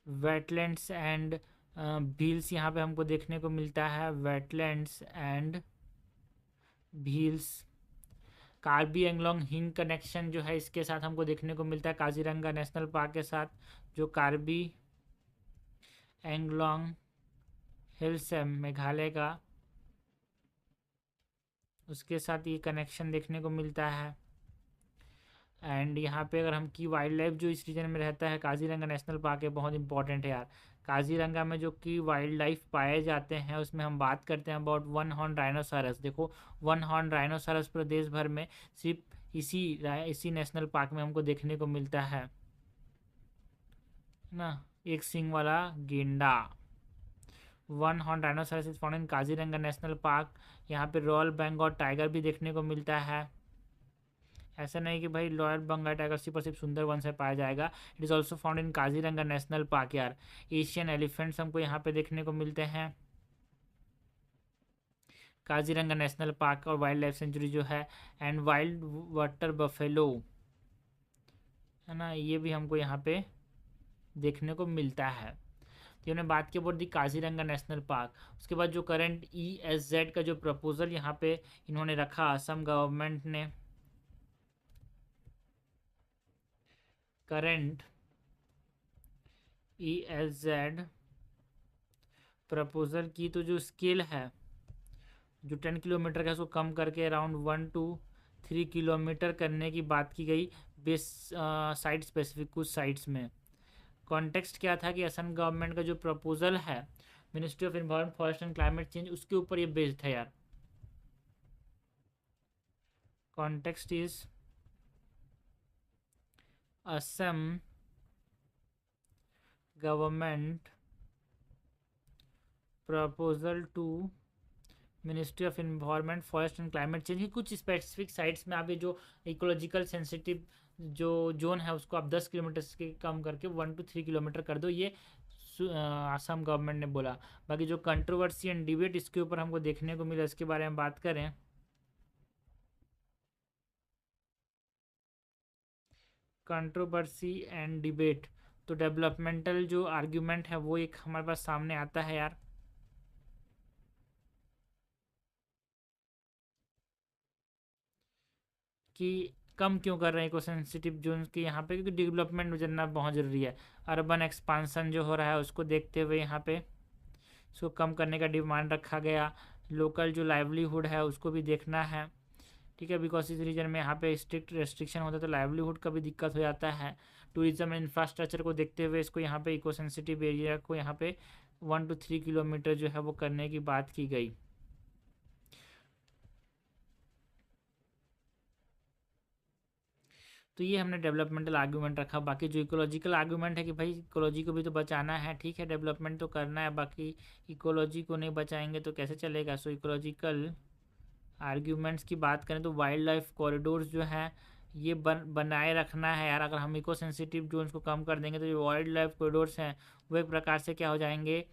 वेटलैंड्स एंड भील्स यहाँ पे हमको देखने को मिलता है, वेटलैंड्स एंड भील्स। कार्बी एंगलोंग हिंग कनेक्शन जो है इसके साथ हमको देखने को मिलता है काजीरंगा नेशनल पार्क के साथ, जो कार्बी एंगलोंग हिल्स है मेघालय का, उसके साथ ये कनेक्शन देखने को मिलता है। एंड यहाँ पे अगर हम की वाइल्ड लाइफ जो इस रीजन में रहता है, काजीरंगा नेशनल पार्क है, बहुत इंपॉर्टेंट है यार। काजीरंगा में जो की वाइल्ड लाइफ पाए जाते हैं उसमें हम बात करते हैं अबाउट वन हॉर्न राइनोसरस। देखो, वन हॉर्न राइनोसरस पूरे देश भर में सिर्फ इसी नेशनल पार्क में हमको देखने को मिलता है ना, एक सिंग वाला गेंडा। One horn rhinoceros is found in Kaziranga national park. यहाँ पे रॉयल बंगाल टाइगर भी देखने को मिलता है। ऐसा नहीं कि भाई रॉयल बंगाल टाइगर सिर्फ और सिर्फ सुंदरवन से पाया जाएगा, it is also found in Kaziranga national park यार। एशियन एलिफेंट्स हमको यहाँ पे देखने को मिलते हैं काजीरंगा नेशनल पार्क और वाइल्ड लाइफ सेंचुरी जो है। एंड वाइल्ड वाटर बफेलो है ना, ये भी हमको यहाँ पे देखने को मिलता है। तो हमने बात की about the Kaziranga national park. उसके बाद जो करंट ESZ का जो प्रपोजल यहाँ पे इन्होंने रखा असम गवर्नमेंट ने, करंट ESZ प्रपोजल की तो जो स्केल है जो 10 किलोमीटर का, उसको कम करके अराउंड 1 to 3 किलोमीटर करने की बात की गई बेस साइट स्पेसिफिक कुछ साइट्स में। कॉन्टेक्स्ट क्या था कि असम गवर्नमेंट का जो प्रपोजल है ministry of environment forest and climate change, उसके ऊपर ये बेस्ड है यार। Context is Assam government proposal to ministry of environment forest and climate change की कुछ स्पेसिफिक साइट्स में आप ये जो इकोलॉजिकल सेंसिटिव जो जोन है उसको आप 10 किलोमीटर के कम करके 1 to 3 किलोमीटर कर दो, ये असम गवर्नमेंट ने बोला। बाकी जो कंट्रोवर्सी एंड डिबेट इसके ऊपर हमको देखने को मिला, इसके बारे में बात करें। कंट्रोवर्सी एंड डिबेट, तो डेवलपमेंटल जो आर्ग्यूमेंट है वो एक हमारे पास सामने आता है यार। कि कम क्यों कर रहे हैं इको सेंसिटिव जोन की यहाँ पे, क्योंकि डेवलपमेंट में जानना बहुत ज़रूरी है। अर्बन एक्सपांसन जो हो रहा है उसको देखते हुए यहाँ पे इसको कम करने का डिमांड रखा गया। लोकल जो लाइवलीहुड है उसको भी देखना है, ठीक है, बिकॉज इस रीजन में यहाँ पे स्ट्रिक्ट रेस्ट्रिक्शन होता है तो लाइवलीहुड का भी दिक्कत हो जाता है। टूरिज्म एंड इंफ्रास्ट्रक्चर को देखते हुए इसको यहाँ पे इको सेंसिटिव एरिया को यहाँ पे 1 to 3 किलोमीटर जो है वो करने की बात की गई। तो ये हमने डेवलपमेंटल आर्गूमेंट रखा। बाकी जो इकोलॉजिकल आर्गूमेंट है कि भाई इकोलॉजी को भी तो बचाना है, ठीक है, डेवलपमेंट तो करना है, बाकी इकोलॉजी को नहीं बचाएंगे तो कैसे चलेगा। सो इकोलॉजिकल आर्ग्यूमेंट्स की बात करें तो वाइल्ड लाइफ कॉरिडोर्स जो हैं ये बनाए रखना है यार। अगर हम इको सेंसिटिव जोन्स को कम कर देंगे तो जो वाइल्ड लाइफ कॉरिडोर्स हैं वो एक प्रकार से क्या हो जाएंगे,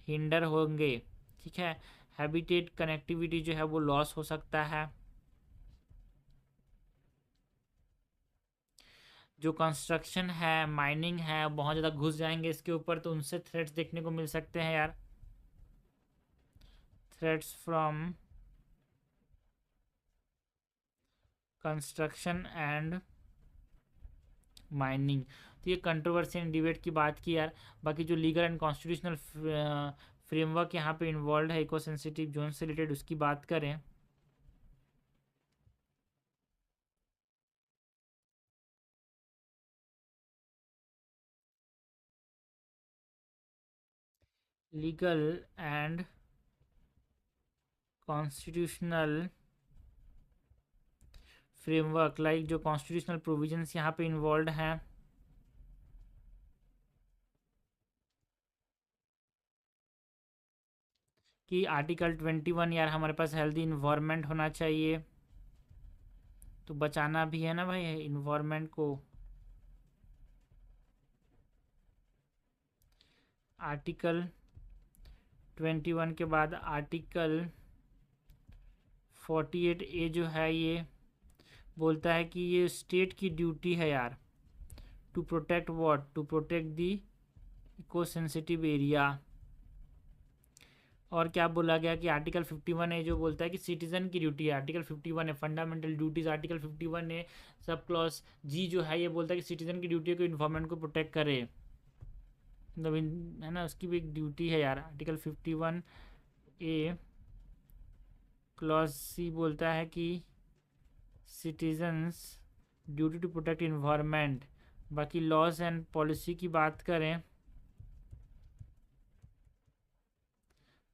हिंडर होंगे, ठीक है। हैबिटेट कनेक्टिविटी जो है वो लॉस हो सकता है। जो कंस्ट्रक्शन है, माइनिंग है, बहुत ज़्यादा घुस जाएंगे इसके ऊपर तो उनसे थ्रेट्स देखने को मिल सकते हैं यार। Threats from construction and mining, तो ये कंट्रोवर्सी एंड डिबेट की बात की यार। बाकी जो लीगल एंड कॉन्स्टिट्यूशनल फ्रेमवर्क यहाँ पे इन्वॉल्व है इको सेंसिटिव जोन से रिलेटेड, उसकी बात करें। Legal and constitutional framework, like जो कॉन्स्टिट्यूशनल प्रोविजंस यहाँ पे इन्वॉल्व हैं, कि आर्टिकल 21 यार हमारे पास हेल्दी इन्वायरमेंट होना चाहिए, तो बचाना भी है ना भाई इन्वायरमेंट को। आर्टिकल 21 के बाद आर्टिकल 48A जो है ये बोलता है कि ये स्टेट की ड्यूटी है यार to protect what, to protect the eco sensitive area. और क्या बोला गया कि आर्टिकल 51A जो बोलता है कि सिटीजन की ड्यूटी है। आर्टिकल 51 है fundamental duties, article 51A sub clause जी जो है ये बोलता है कि सिटीजन की ड्यूटी है कि इन्वायरमेंट को प्रोटेक्ट करे, मतलब है ना, उसकी भी एक ड्यूटी है यार। आर्टिकल 51A क्लॉज सी बोलता है कि citizens duty to protect environment. बाकी लॉज एंड पॉलिसी की बात करें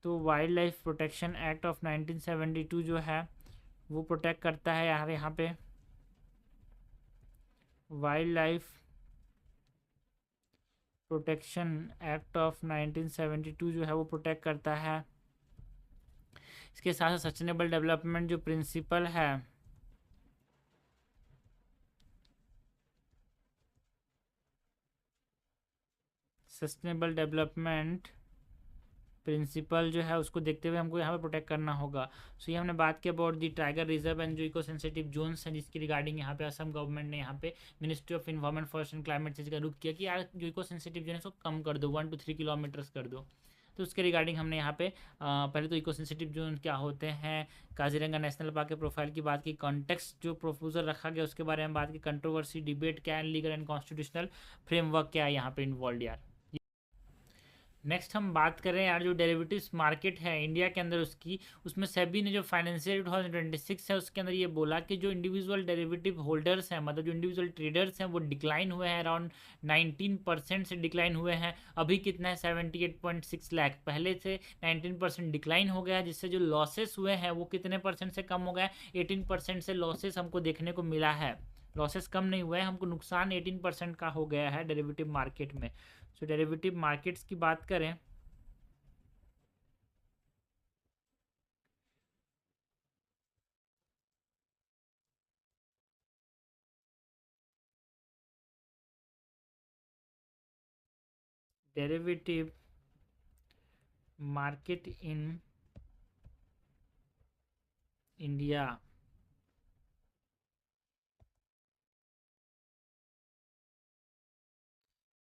तो wildlife protection act of 1972 जो है वो प्रोटेक्ट करता है यार। यहाँ पे wild life protection act of 1972 जो है वो प्रोटेक्ट करता है। इसके साथ साथ सस्टेनेबल डेवलपमेंट जो प्रिंसिपल है, सस्टेनेबल डेवलपमेंट प्रिंसिपल जो है उसको देखते हुए हमको यहाँ पे प्रोटेक्ट करना होगा। सो ये हमने बात की about the tiger reserve and जो इको सेंसिटिव जोन्स हैं, जिसकी रिगार्डिंग यहाँ पे असम गवर्नमेंट ने यहाँ पे ministry of environment forest and climate change का रुख किया कि यार जो इको सेंसिटिव जोन है उसको कम कर दो, 1 to 3 किलोमीटर्स कर दो। तो उसके रिगार्डिंग हमने यहाँ पे पहले तो इको सेंसिटिव जोन क्या होते हैं, काजीरंगा नेशनल पार्क के प्रोफाइल की बात की, कॉन्टेक्स्ट जो प्रोपोजल रखा गया उसके बारे में बात की, कंट्रोवर्सी डिबेट क्या है, लीगल एंड कॉन्स्टिट्यूशनल फ्रेमवर्क क्या है यहाँ पे इन्वॉल्व यार। नेक्स्ट हम बात करें यार जो डेरिवेटिव्स मार्केट है इंडिया के अंदर उसकी, उसमें सेबी ने जो फाइनेंशियल 2026 है उसके अंदर ये बोला कि जो इंडिविजुअल डेरिवेटिव होल्डर्स हैं, मतलब जो इंडिविजुअल ट्रेडर्स हैं, वो डिक्लाइन हुए हैं, अराउंड 19% से डिक्लाइन हुए हैं। अभी कितना है 78.6 लाख, पहले से 19% डिक्लाइन हो गया है, जिससे जो लॉसेस हुए हैं वो कितने परसेंट से कम हो गया है, 18% से लॉसेस हमको देखने को मिला है। लॉसेस कम नहीं हुआ है, हमको नुकसान 18% का हो गया है डेरिवेटिव मार्केट में। सो डेरिवेटिव मार्केट्स की बात करें derivative market in India,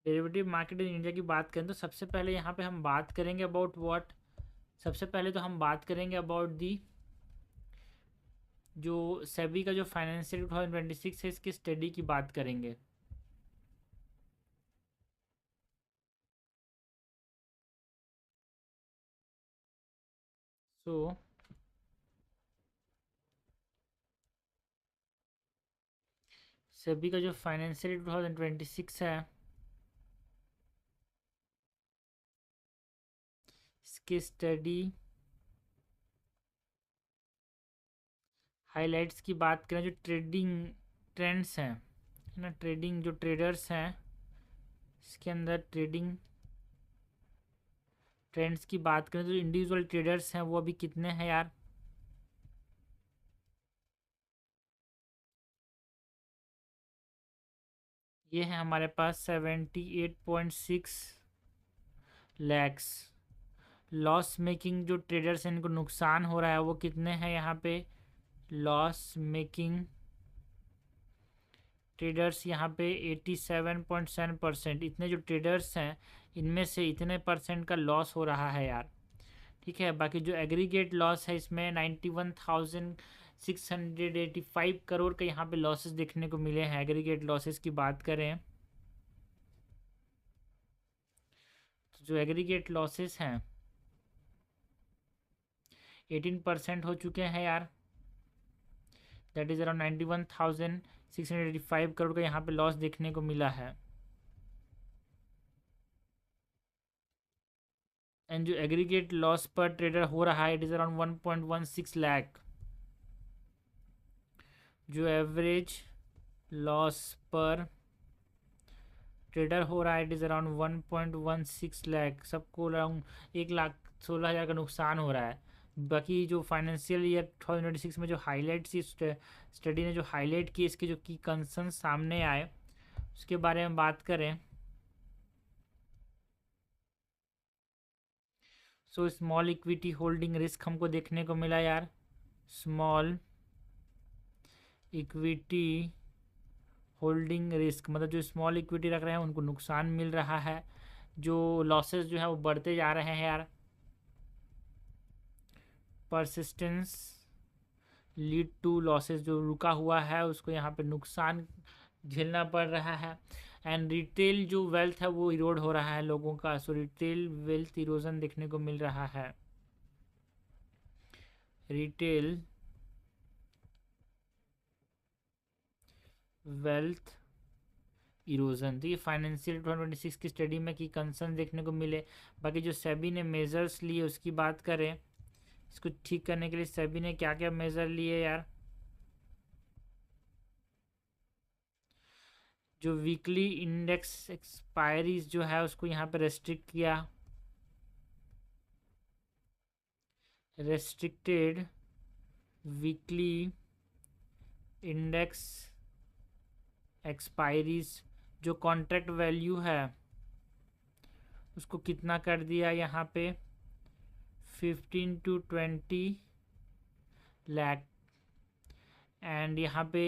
derivative market in India की बात करें तो सबसे पहले यहाँ पे हम बात करेंगे अबाउट व्हाट, सबसे पहले तो हम बात करेंगे अबाउट दी जो सेबी का जो फाइनेंशियल 2026 है इसकी स्टडी की बात करेंगे। सो सेबी का जो फाइनेंशियल 2026 है इसकी स्टडी हाइलाइट्स की बात करें, जो ट्रेडिंग ट्रेंड्स हैं है ना, ट्रेडिंग जो ट्रेडर्स हैं इसके अंदर ट्रेडिंग ट्रेंड्स की बात करें तो इंडिविजुअल ट्रेडर्स हैं वो अभी कितने हैं यार, ये है हमारे पास 78.6 लैक्स। लॉस मेकिंग जो ट्रेडर्स हैं इनको नुकसान हो रहा है वो कितने हैं यहाँ पे, लॉस मेकिंग ट्रेडर्स यहाँ पे 87.7%, इतने जो ट्रेडर्स हैं इनमें से इतने परसेंट का लॉस हो रहा है यार। ठीक है, बाकी जो एग्रीगेट लॉस है इसमें 91,685 करोड़ के यहाँ पे लॉसेस देखने को मिले हैं। एग्रीगेट लॉसेस की बात करें तो जो एग्रीगेट लॉसेस हैं 18% हो चुके हैं यार, दैट इज़ अराउंड 91,685 करोड़ का यहाँ पे लॉस देखने को मिला है। एंड जो एग्रीगेट लॉस पर ट्रेडर हो रहा है इट इज़ अराउंड 1.16 लाख। जो एवरेज लॉस पर ट्रेडर हो रहा है इट इज़ अराउंड 1.16 लाख, सबको अराउंड 1,16,000 का नुकसान हो रहा है। बाकी जो फाइनेंशियल ईयर 2026 में जो हाईलाइट्स इस स्टडी ने जो हाईलाइट की, इसके जो की कंसर्न सामने आए उसके बारे में बात करें। So small equity holding risk हमको देखने को मिला यार, स्मॉल इक्विटी होल्डिंग रिस्क मतलब जो स्मॉल इक्विटी रख रहे हैं उनको नुकसान मिल रहा है, जो लॉसेस जो है वो बढ़ते जा रहे हैं यार। परसिस्टेंस लीड टू लॉसेस, जो रुका हुआ है उसको यहाँ पे नुकसान झेलना पड़ रहा है। एंड रिटेल जो वेल्थ है वो इरोड हो रहा है लोगों का, सो रिटेल वेल्थ इरोजन देखने को मिल रहा है, रिटेल वेल्थ इरोजन। तो ये फाइनेंशियल 2026 की स्टडी में की कंसर्न देखने को मिले। बाकी जो सेबी ने मेजर्स लिए उसकी बात करें, इसको ठीक करने के लिए सेबी ने क्या क्या मेजर लिए यार, जो वीकली इंडेक्स एक्सपायरीज जो है उसको यहाँ पे रेस्ट्रिक्ट किया, रेस्ट्रिक्टेड वीकली इंडेक्स एक्सपायरीज, जो कॉन्ट्रैक्ट वैल्यू है उसको कितना कर दिया यहाँ पे 15 to 20 लाख। एंड यहाँ पे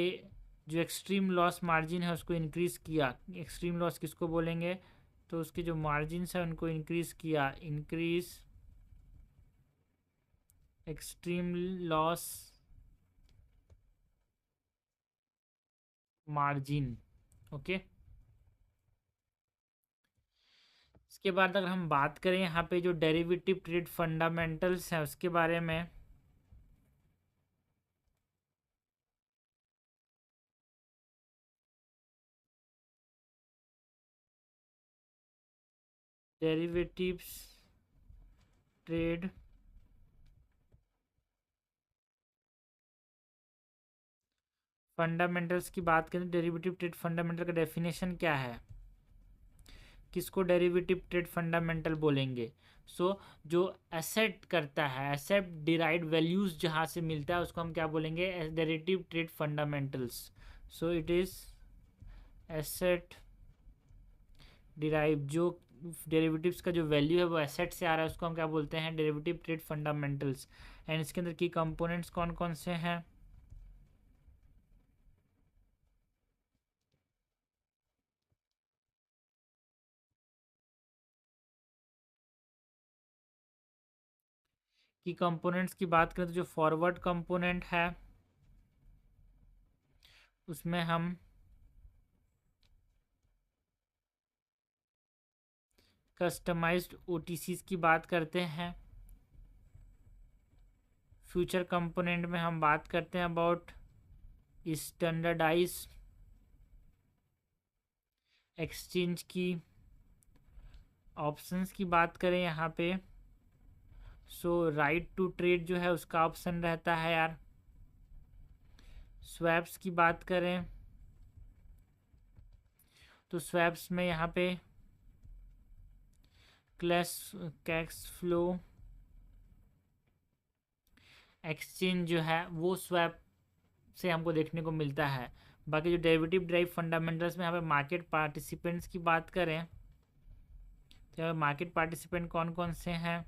जो एक्सट्रीम लॉस मार्जिन है उसको इंक्रीज़ किया। एक्सट्रीम लॉस किसको बोलेंगे? तो उसके जो मार्जिन्स है उनको इंक्रीज़ किया, increase extreme loss margin. Okay, इसके बाद अगर हम बात करें यहाँ पे जो डेरिवेटिव ट्रेड फंडामेंटल्स हैं उसके बारे में, डेरिवेटिव्स ट्रेड फंडामेंटल्स की बात करें, डेरिवेटिव ट्रेड फंडामेंटल का डेफिनेशन क्या है? किसको डेरिवेटिव ट्रेड फंडामेंटल बोलेंगे? जो एसेट करता है, एसेट डिराइव्ड वैल्यूज जहाँ से मिलता है उसको हम क्या बोलेंगे? Derivative trade fundamentals. So it is asset derive, जो डेरिवेटिव्स का जो वैल्यू है वो एसेट से आ रहा है उसको हम क्या बोलते हैं? Derivative trade fundamentals. एंड इसके अंदर की कंपोनेंट्स कौन कौन से हैं? की कंपोनेंट्स की बात करें तो जो फॉरवर्ड कंपोनेंट है उसमें हम कस्टमाइज्ड ओटीसीज की बात करते हैं। फ्यूचर कंपोनेंट में हम बात करते हैं अबाउट स्टैंडर्डाइज एक्सचेंज की। ऑप्शंस की बात करें यहाँ पे, सो राइट टू ट्रेड जो है उसका ऑप्शन रहता है यार। स्वैप्स की बात करें तो स्वैप्स में यहाँ पे कैश फ्लो एक्सचेंज जो है वो स्वैप से हमको देखने को मिलता है। बाकी जो डेरिवेटिव ड्राइव फंडामेंटल्स में यहाँ पे मार्केट पार्टिसिपेंट्स की बात करें तो मार्केट पार्टिसिपेंट कौन कौन से हैं?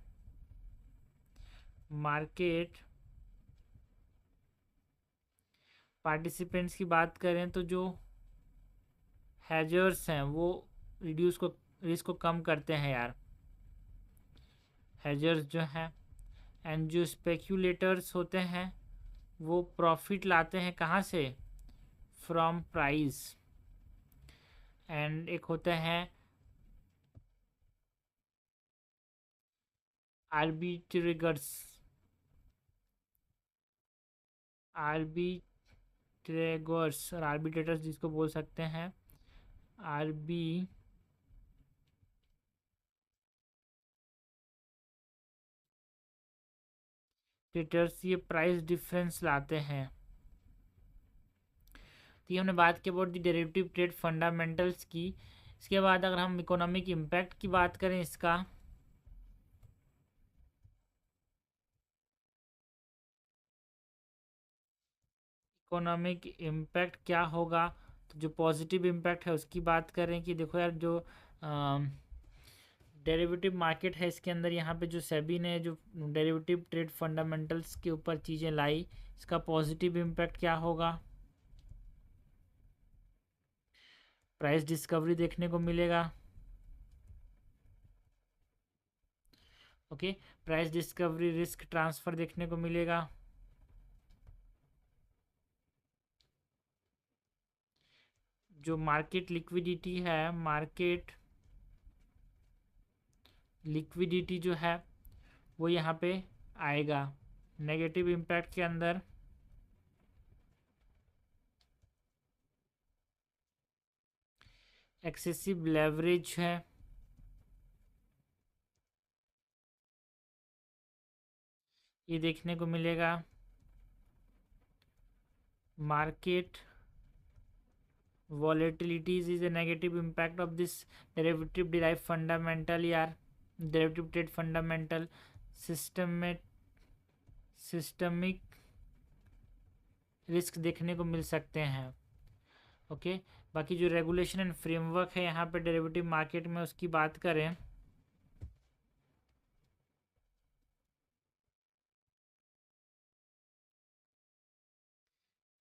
मार्केट पार्टिसिपेंट्स की बात करें तो जो हैजर्स हैं वो रिस्क को कम करते हैं यार, हैजर्स जो हैं। एंड जो स्पेक्यूलेटर्स होते हैं वो प्रॉफिट लाते हैं कहाँ से? From price. एंड एक होते हैं आर्बिट्रेगर्स, आर्बिट्रेगर्स और आर्बिट्रेटर्स जिसको बोल सकते हैं, आर्बिट्रेटर्स ये प्राइस डिफरेंस लाते हैं। तो ये हमने बात की about the derivative trade fundamentals की। इसके बाद अगर हम इकोनॉमिक इम्पैक्ट की बात करें इसका, इकोनॉमिक इम्पैक्ट क्या होगा? तो जो पॉजिटिव इम्पैक्ट है उसकी बात करें कि देखो यार, जो डेरिवेटिव मार्केट है इसके अंदर यहाँ पे जो सेबी ने जो डेरिवेटिव ट्रेड फंडामेंटल्स के ऊपर चीज़ें लाई, इसका पॉजिटिव इम्पैक्ट क्या होगा? प्राइस डिस्कवरी देखने को मिलेगा। Okay, price discovery, risk transfer देखने को मिलेगा। जो मार्केट लिक्विडिटी है, मार्केट लिक्विडिटी जो है वो यहाँ पे आएगा। नेगेटिव इम्पैक्ट के अंदर एक्सेसिव लेवरेज है, ये देखने को मिलेगा। Market volatilities is a negative impact of this derivative derived fundamental यार, derivative trade fundamental। Systemic risk देखने को मिल सकते हैं। ओके, बाकी जो रेगुलेशन एंड फ्रेमवर्क है यहाँ पे डेरिवेटिव मार्केट में उसकी बात करें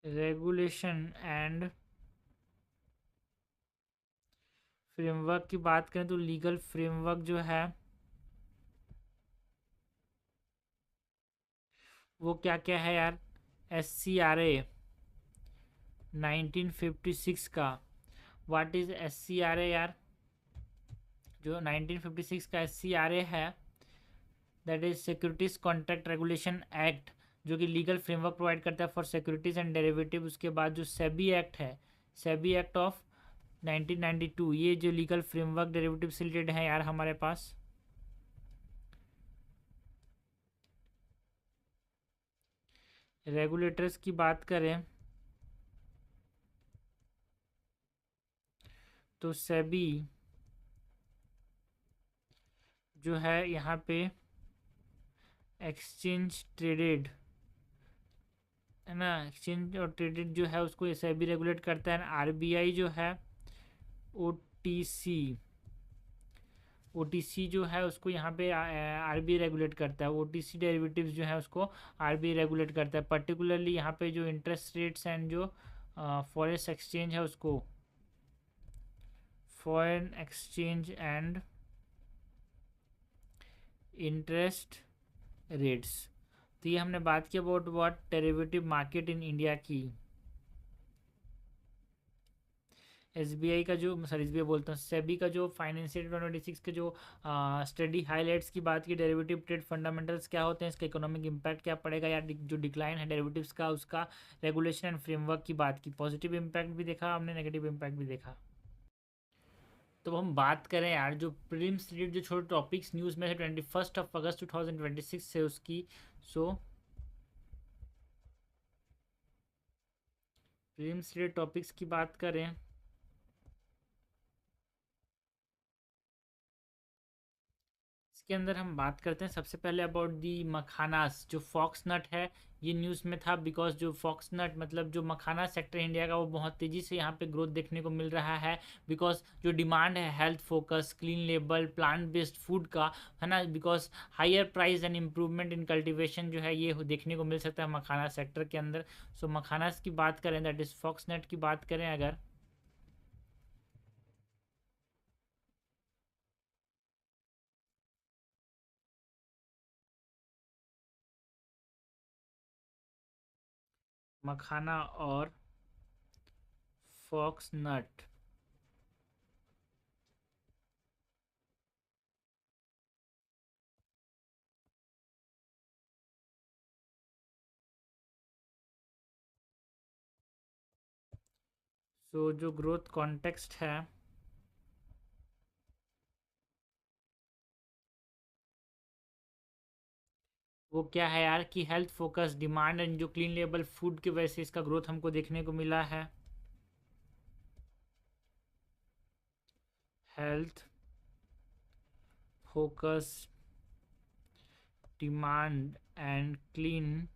रेगुलेशन एंड फ्रेमवर्क की बात करें तो लीगल फ्रेमवर्क जो है वो क्या क्या है यार। SCRA 1956 का। व्हाट इज SCRA यार? जो 1956 का SCRA है, that is securities contract regulation act, जो कि लीगल फ्रेमवर्क प्रोवाइड करता है फॉर सिक्योरिटीज एंड डेरिवेटिव। उसके बाद जो सेबी एक्ट है, सेबी एक्ट ऑफ 1992, ये जो लीगल फ्रेमवर्क डेरिवेटिव से रिलेटेड है यार हमारे पास। रेगुलेटर्स की बात करें तो सेबी जो है यहाँ पे एक्सचेंज ट्रेडेड, है ना, एक्सचेंज और ट्रेडेड जो है उसको सेबी रेगुलेट करता है। RBI जो है OTC, OTC जो है उसको यहाँ पे RBI रेगुलेट करता है। OTC डेरिवेटिव्स जो है उसको RBI रेगुलेट करता है। पर्टिकुलरली यहाँ पे जो इंटरेस्ट रेट्स एंड जो फॉरेक्स एक्सचेंज है उसको, foreign exchange and interest rates. तो ये हमने बात की about what derivative market in India की। SBI का जो, सॉरी SBI बोलता हूँ, सेबी का जो फाइनेंशियल 2026 के जो स्टडी हाईलाइट्स की बात की, डेरिवेटिव ट्रेड फंडामेंटल्स क्या होते हैं, इसका इकोनॉमिक इम्पैक्ट क्या पड़ेगा या जो डिक्लाइन है डेरिवेटिव्स का, उसका रेगुलेशन एंड फ्रेमवर्क की बात की। पॉजिटिव इम्पैक्ट भी देखा हमने, नेगेटिव इम्पैक्ट भी देखा। तो हम बात करें यार जो प्रीलिम्स रिलेटेड जो छोटे टॉपिक्स न्यूज़ में है 21 अगस्त 2026 से उसकी। सो प्रीलिम्स रिलेटेड टॉपिक्स की बात करें इसके अंदर हम बात करते हैं सबसे पहले अबाउट दी मखानास, जो फॉक्स नट है। ये न्यूज़ में था बिकॉज जो फॉक्स नट मतलब जो मखाना सेक्टर इंडिया का वो बहुत तेज़ी से यहाँ पे ग्रोथ देखने को मिल रहा है। बिकॉज जो डिमांड है health focus, clean label, plant based food का, है ना, because higher price and improvement in cultivation जो है ये देखने को मिल सकता है मखाना सेक्टर के अंदर। सो मखानास की बात करें, दैट इज़ फॉक्स नट की बात करें अगर, मखाना और फॉक्स नट। सो जो ग्रोथ कॉन्टेक्स्ट है वो क्या है यार कि हेल्थ फोकस, डिमांड एंड जो क्लीन लेबल फूड की वजह से इसका ग्रोथ हमको देखने को मिला है। Health focus, demand and clean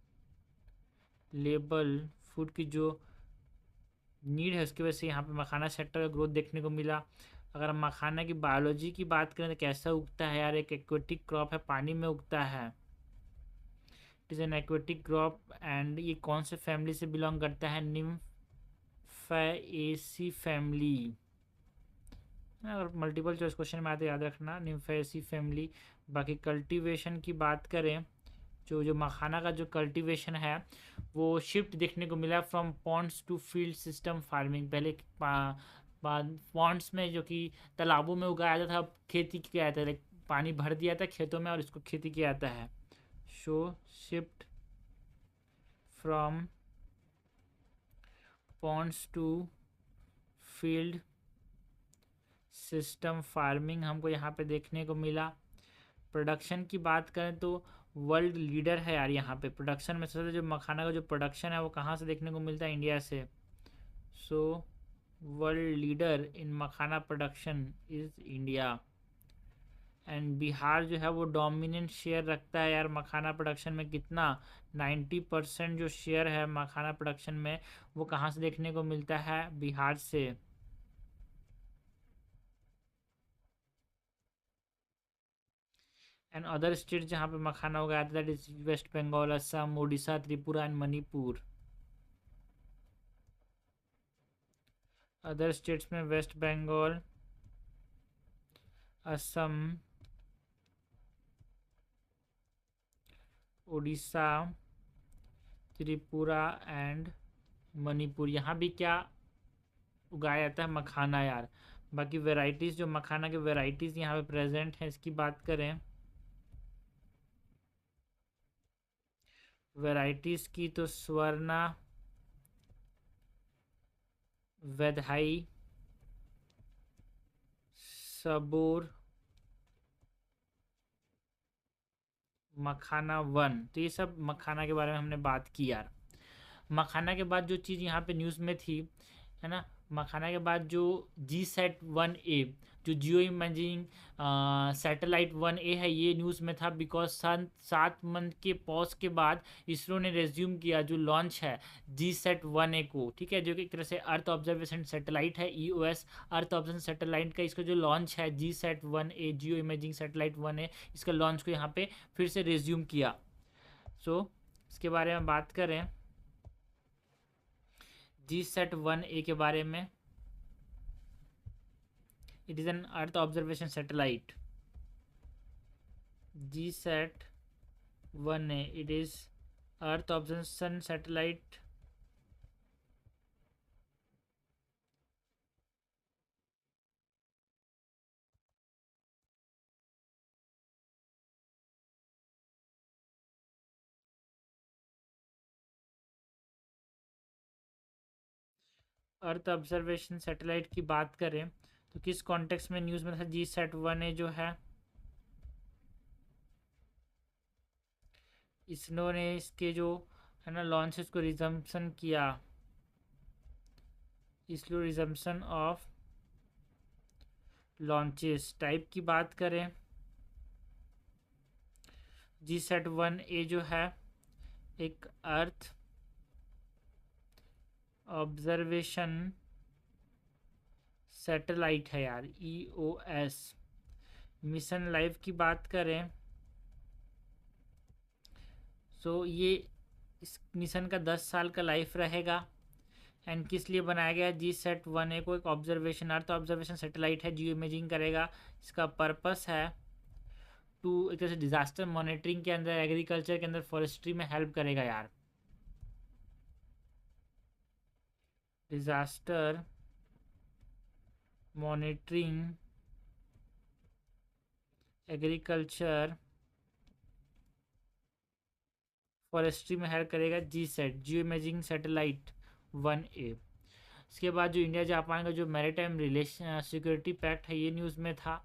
label food की जो नीड है उसकी वजह से यहाँ पे मखाना सेक्टर का ग्रोथ देखने को मिला। अगर हम मखाना की बायोलॉजी की बात करें तो कैसा उगता है यार, एक एक्वेटिक क्रॉप है, पानी में उगता है। It is an aquatic crop and ये कौन से फैमिली से बिलोंग करता है, निम्फेएसी फैमिली। अगर मल्टीपल चॉइस क्वेश्चन में आते याद रखना, निम्फेएसी फैमिली। बाकी कल्टीवेशन की बात करें, जो जो मखाना का जो कल्टीवेशन है वो शिफ्ट देखने को मिला from ponds to field system farming. पहले पॉन्ड्स में जो कि तालाबों में उगाया जाता था, अब खेती किया जाता है, पानी भर दिया था खेतों में और इसको खेती किया जाता है। So shift from ponds to field system farming हमको यहाँ पे देखने को मिला। प्रोडक्शन की बात करें तो वर्ल्ड लीडर है यार यहाँ पे प्रोडक्शन में। सबसे जो मखाना का जो प्रोडक्शन है वो कहाँ से देखने को मिलता है, इंडिया से। So world leader in makhana production is India. And Bihar जो है वो डोमिनेंट शेयर रखता है यार मखाना प्रोडक्शन में। कितना, 90% जो शेयर है मखाना प्रोडक्शन में वो कहाँ से देखने को मिलता है, बिहार से। एंड अदर स्टेट जहाँ पे मखाना उगाया जाता है that is West Bengal, Assam, Orissa, Tripura and Manipur. Other states में वेस्ट बंगाल, असम, उड़ीसा, त्रिपुरा एंड मणिपुर। यहाँ भी क्या उगाया जाता है? मखाना यार। बाकी वेराइटीज़, जो मखाना के वेराइटीज़ यहाँ पे प्रेजेंट हैं, इसकी बात करें वेराइटीज़ की, तो स्वर्णा, वैधाई, सबूर, मखाना वन। तो ये सब मखाना के बारे में हमने बात की यार। मखाना के बाद जो चीज़ यहाँ पे न्यूज़ में थी, है ना, मखाना के बाद जो GSAT-1A, जो जियो इमेजिंग सैटेलाइट 1A है, ये न्यूज़ में था बिकॉज 7 मंथ के पॉज के बाद इसरो ने रेज्यूम किया जो लॉन्च है GSAT-1A को, ठीक है, जो कि एक तरह से अर्थ ऑब्जर्वेशन सैटेलाइट है, EOS अर्थ ऑब्जर्वेशन सैटेलाइट का। इसका जो लॉन्च है GSAT-1A, जियो इमेजिंग सैटेलाइट 1A, इसका लॉन्च को यहाँ पे फिर से रेज्यूम किया। सो इसके बारे में बात करें GSAT-1A के बारे में, it is an earth observation satellite. GSAT-1A, it is earth observation satellite earth observation satellite की बात करें तो किस कॉन्टेक्स्ट में न्यूज़ में था GSAT-1A जो है? इसरो ने इसके जो है ना लॉन्चेस को रिजम्पशन किया, ISRO resumption of launches type की बात करें, GSAT-1A जो है एक अर्थ ऑब्जर्वेशन सैटेलाइट है यार, EOS। मिशन लाइफ की बात करें सो ये इस मिशन का 10 साल का लाइफ रहेगा। एंड किस लिए बनाया गया? GSAT-1A को एक ऑब्जर्वेशन अर्थ ऑब्जर्वेशन सैटेलाइट है, जियो इमेजिंग करेगा। इसका पर्पस है टू एक तरह से डिजास्टर मॉनिटरिंग के अंदर, एग्रीकल्चर के अंदर, फॉरेस्ट्री में हेल्प करेगा यार। डिजास्टर मॉनिटरिंग, एग्रीकल्चर, फॉरेस्ट्री में हेल्प करेगा GSAT, जियो इमेजिंग सैटेलाइट 1A। इसके बाद जो इंडिया जापान का जो मैरीटाइम रिलेशन सिक्योरिटी पैक्ट है, ये न्यूज़ में था।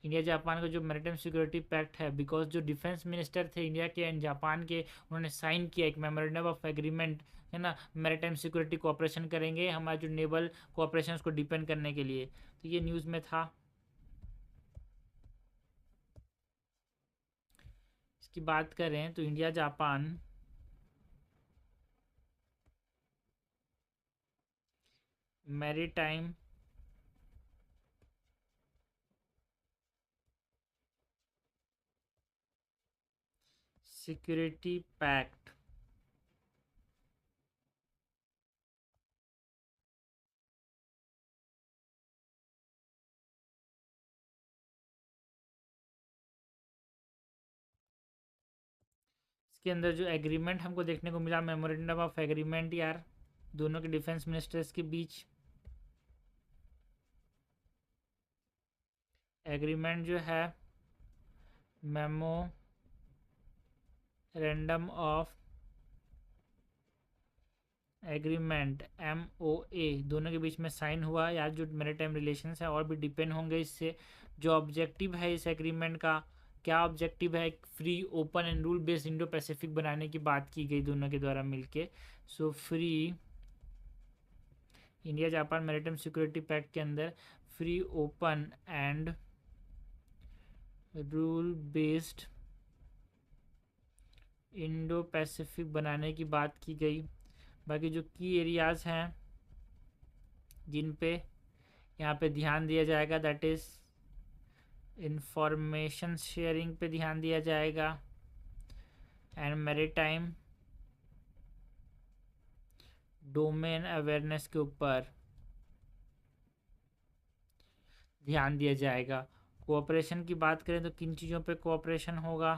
इंडिया जापान का जो मैरीटाइम सिक्योरिटी पैक्ट है, बिकॉज जो डिफेंस मिनिस्टर थे इंडिया के एंड जापान के, उन्होंने साइन किया एक मेमोरेंडम ऑफ एग्रीमेंट, है ना, मैरीटाइम सिक्योरिटी कोऑपरेशन करेंगे हमारे जो नेवल कोऑपरेशन को डिपेंड करने के लिए। तो ये न्यूज़ में था। इसकी बात करें तो India Japan maritime security pact के अंदर जो एग्रीमेंट हमको देखने को मिला, मेमोरेंडम ऑफ एग्रीमेंट यार, दोनों के डिफेंस मिनिस्टर्स के बीच एग्रीमेंट जो है, मेमोरेंडम ऑफ एग्रीमेंट MOA, दोनों के बीच में साइन हुआ यार। जो मैरीटाइम रिलेशंस है और भी डिपेंड होंगे इससे। जो ऑब्जेक्टिव है इस एग्रीमेंट का, क्या ऑब्जेक्टिव है? एक free, open and rule based Indo Pacific बनाने की बात की गई दोनों के द्वारा मिलके। So free India Japan maritime security pact के अंदर free, open and rule based Indo Pacific बनाने की बात की गई। बाकी जो की एरियाज़ हैं जिन पे यहाँ पे ध्यान दिया जाएगा, दैट इज़ इंफॉर्मेशन शेयरिंग पे ध्यान दिया जाएगा, एंड मैरीटाइम डोमेन अवेयरनेस के ऊपर ध्यान दिया जाएगा। कोऑपरेशन की बात करें तो किन चीज़ों पे कोऑपरेशन होगा?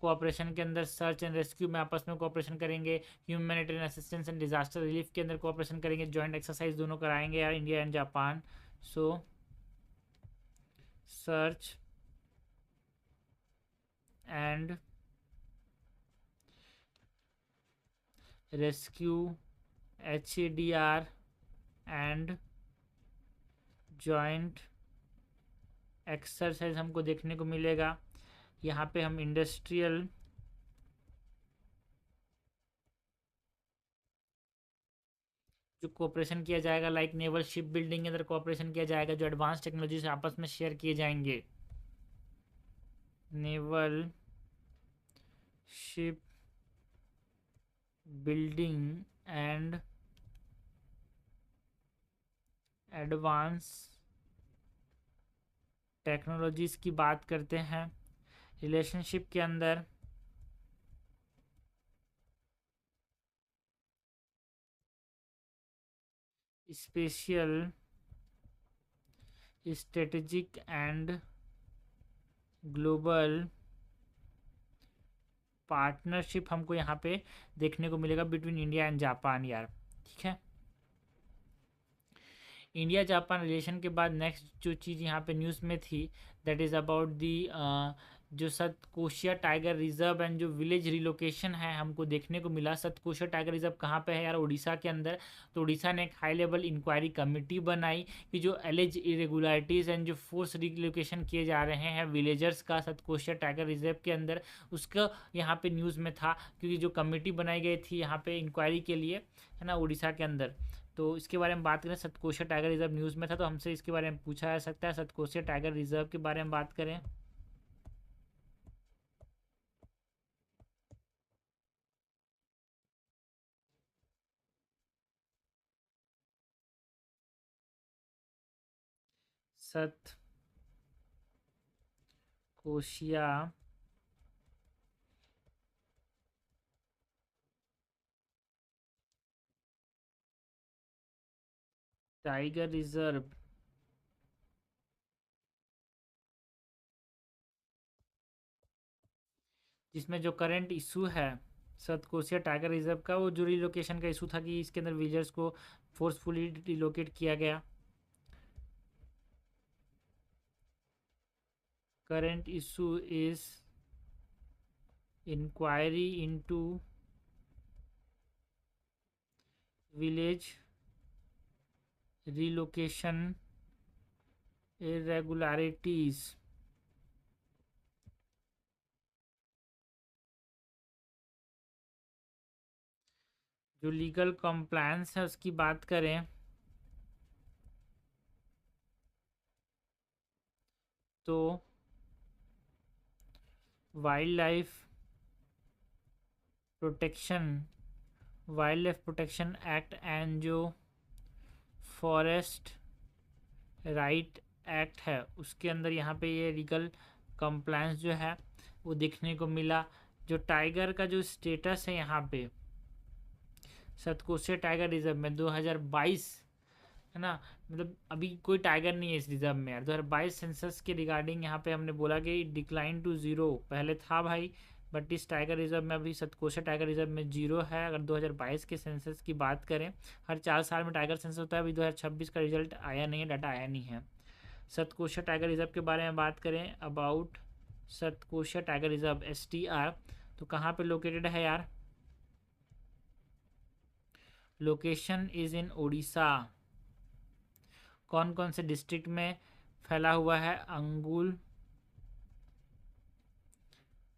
कोऑपरेशन के अंदर सर्च एंड रेस्क्यू में आपस में कोऑपरेशन करेंगे, humanitarian assistance and disaster relief के अंदर कोऑपरेशन करेंगे, जॉइंट एक्सरसाइज दोनों कराएंगे यार, India and Japan. So search and rescue HADR and joint exercise हमको देखने को मिलेगा। यहाँ पे हम इंडस्ट्रियल जो कोऑपरेशन किया जाएगा, लाइक नेवल शिप बिल्डिंग के अंदर कोऑपरेशन किया जाएगा, जो एडवांस टेक्नोलॉजी से आपस में शेयर किए जाएंगे। Naval ship building and advance technologies की बात करते हैं। रिलेशनशिप के अंदर special strategic and global partnership हमको यहाँ पे देखने को मिलेगा बिटवीन इंडिया एंड जापान यार, ठीक है। इंडिया जापान रिलेशन के बाद नेक्स्ट जो चीज़ यहाँ पे न्यूज़ में थी, दैट इज़ अबाउट दी जो सतकोशिया टाइगर रिजर्व एंड जो विलेज रिलोकेशन है हमको देखने को मिला। सतकोशिया टाइगर रिजर्व कहाँ पे है यार? उड़ीसा के अंदर। तो उड़ीसा ने एक हाई लेवल इंक्वायरी कमेटी बनाई कि जो एलिज इरेगुलरिटीज़ एंड जो फोर्स रिलोकेशन किए जा रहे हैं विलेजर्स का सतकोशिया टाइगर रिजर्व के अंदर, उसका यहाँ पे न्यूज़ में था, क्योंकि जो कमेटी बनाई गई थी यहाँ पे इंक्वायरी के लिए, है ना, उड़ीसा के अंदर। तो इसके बारे में बात करें, सतकोशिया टाइगर रिजर्व न्यूज़ में था, तो हमसे इसके बारे में पूछा जा सकता है। सतकोशिया टाइगर रिजर्व के बारे में बात करें, सतकोशिया टाइगर रिजर्व जिसमें जो करंट इशू है सतकोशिया टाइगर रिजर्व का, वो जो रिलोकेशन का इशू था कि इसके अंदर विलेजर्स को फोर्सफुली रिलोकेट किया गया। Current issue is inquiry into village relocation irregularities जो लीगल कंप्लायंस है उसकी बात करें तो wildlife protection act and जो फॉरेस्ट राइट एक्ट है उसके अंदर यहाँ पे ये लीगल कंप्लायंस जो है वो देखने को मिला। जो टाइगर का जो स्टेटस है यहाँ पे सतकोशिया टाइगर रिजर्व में 2022, है ना, मतलब अभी कोई टाइगर नहीं है इस रिजर्व में यार। 2022 सेंसस के रिगार्डिंग यहाँ पे हमने बोला कि डिक्लाइन टू जीरो, पहले था भाई, बट इस टाइगर रिजर्व में अभी सतकोशिया टाइगर रिजर्व में जीरो है। अगर 2022 के सेंसस की बात करें, हर 4 साल में टाइगर सेंसस होता है, अभी 2026 का रिजल्ट आया नहीं है, डाटा आया नहीं है। सतकोशिया टाइगर रिजर्व के बारे में बात करें, about Satkosia tiger reserve STR, तो कहाँ पे लोकेटेड है यार? Location is in Orissa. कौन कौन से डिस्ट्रिक्ट में फैला हुआ है? अंगुल,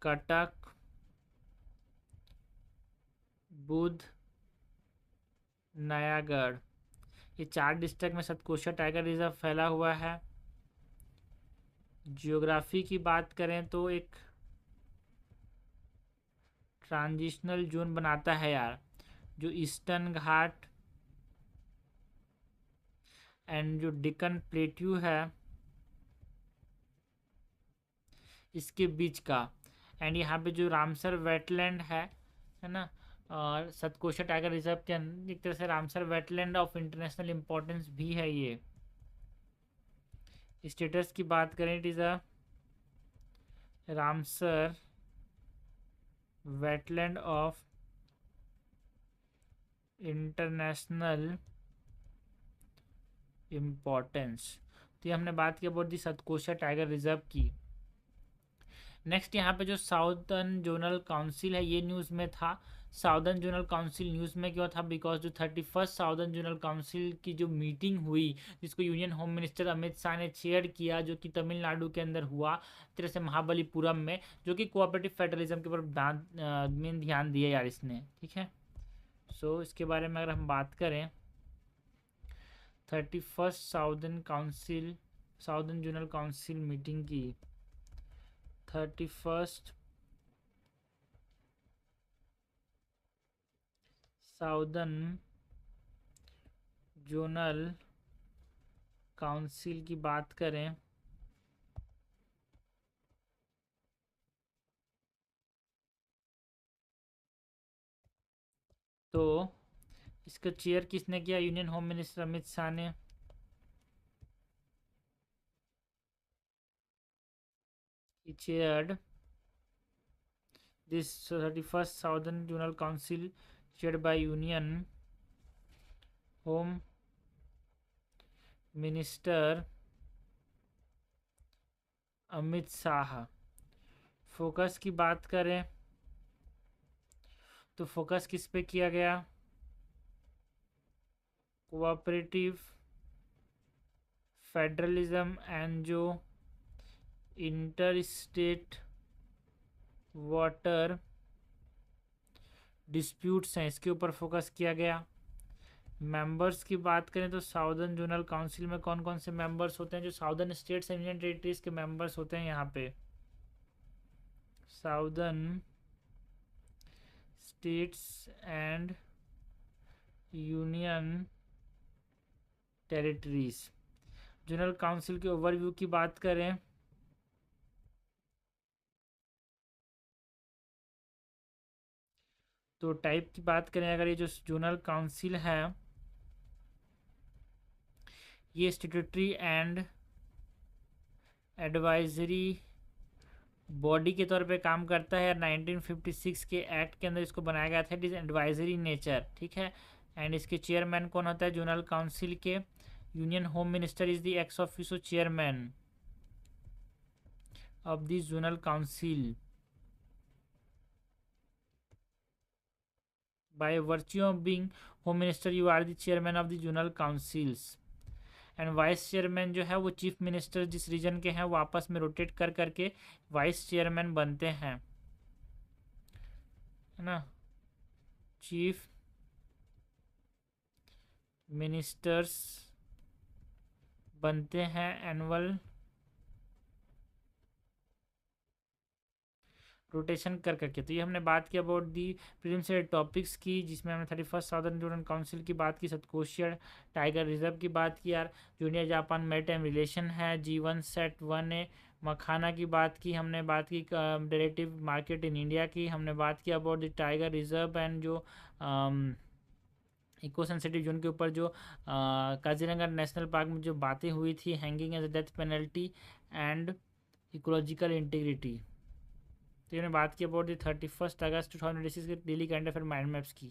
कटक, बुध, नयागढ़, ये 4 डिस्ट्रिक्ट में सतकोशिया टाइगर रिजर्व फैला हुआ है। जियोग्राफी की बात करें तो एक ट्रांजिशनल जोन बनाता है यार, जो ईस्टर्न घाट एंड जो डिकन प्लेट्यू है इसके बीच का। एंड यहाँ पे जो रामसर वेटलैंड है ना, और सतकोशिया टाइगर रिजर्व के अंदर एक तरह से Ramsar wetland of international importance भी है ये। स्टेटस की बात करें, it is a Ramsar wetland of international importance. तो ये हमने बात की अबाउट दी सतकोशा टाइगर रिजर्व की। नेक्स्ट यहाँ पे जो साउदर्न जोनल काउंसिल है, ये न्यूज़ में था। साउदर्न जोनल काउंसिल न्यूज़ में क्यों था? बिकॉज जो 31st साउदर्न जोनल काउंसिल की जो मीटिंग हुई, जिसको union home minister Amit Shah ने चेयर किया, जो कि तमिलनाडु के अंदर हुआ, तरह से महाबलीपुरम में, जो कि कोऑपरेटिव फेडरलिज्म के ऊपर में ध्यान दिया यार इसने, ठीक है। सो इसके बारे में अगर हम बात करें, 31st southern council, southern zonal council meeting की 31st साउदर्न जोनल काउंसिल की बात करें तो इसका चेयर किसने किया? Union home minister Amit Shah ने। He chaired this 31st Southern Zonal Council, chaired by Union Home Minister Amit Shah. Focus की बात करें तो फोकस किस पे किया गया? कोऑपरेटिव फेडरलिज्म एंड जो इंटर स्टेट वाटर डिस्प्यूट्स हैं, इसके ऊपर फोकस किया गया। मेंबर्स की बात करें तो साउदर्न जोनल काउंसिल में कौन कौन से मेंबर्स होते हैं? जो southern states and union territories के मेंबर्स होते हैं यहाँ पे, southern states and union territories. General council के ओवरव्यू की बात करें तो टाइप की बात करें, अगर ये जो जोनल काउंसिल है ये स्टैट्यूटरी एंड एडवाइजरी बॉडी के तौर पे काम करता है। 1956 के एक्ट के अंदर इसको बनाया गया था। इट इज़ एडवाइजरी नेचर, ठीक है। एंड इसके चेयरमैन कौन होता है जोनल काउंसिल के? Union home minister is the x officio chairman of the zonal council by virtue of being home minister you are the chairman of the zonal councils। And vice chairman जो है वो chief minister जिस reason के हैं वो आपस में rotate कर करके वाइस चेयरमैन बनते हैं, है ना। चीफ मिनिस्टर्स बनते हैं एनुअल रोटेशन कर करके। तो ये हमने बात की अबाउट दी प्रीलिम्स से टॉपिक्स की, जिसमें हमने 31st साउदर्न जोनल काउंसिल की बात की, सतकोशिया टाइगर रिजर्व की बात की यार, जूनियर जापान मैरीटाइम रिलेशन है, G1 सेट 1A, मखाना की बात की हमने, बात की डेरिवेटिव मार्केट इन इंडिया की हमने, बात की about the tiger reserve and जो इको सेंसिटिव जोन के ऊपर जो काजीरंगा नेशनल पार्क में जो बातें हुई थी, hanging as death penalty and ecological integrity. तो हमने बात की अबाउट द 31st अगस्त 2026 के daily current affair mind maps की।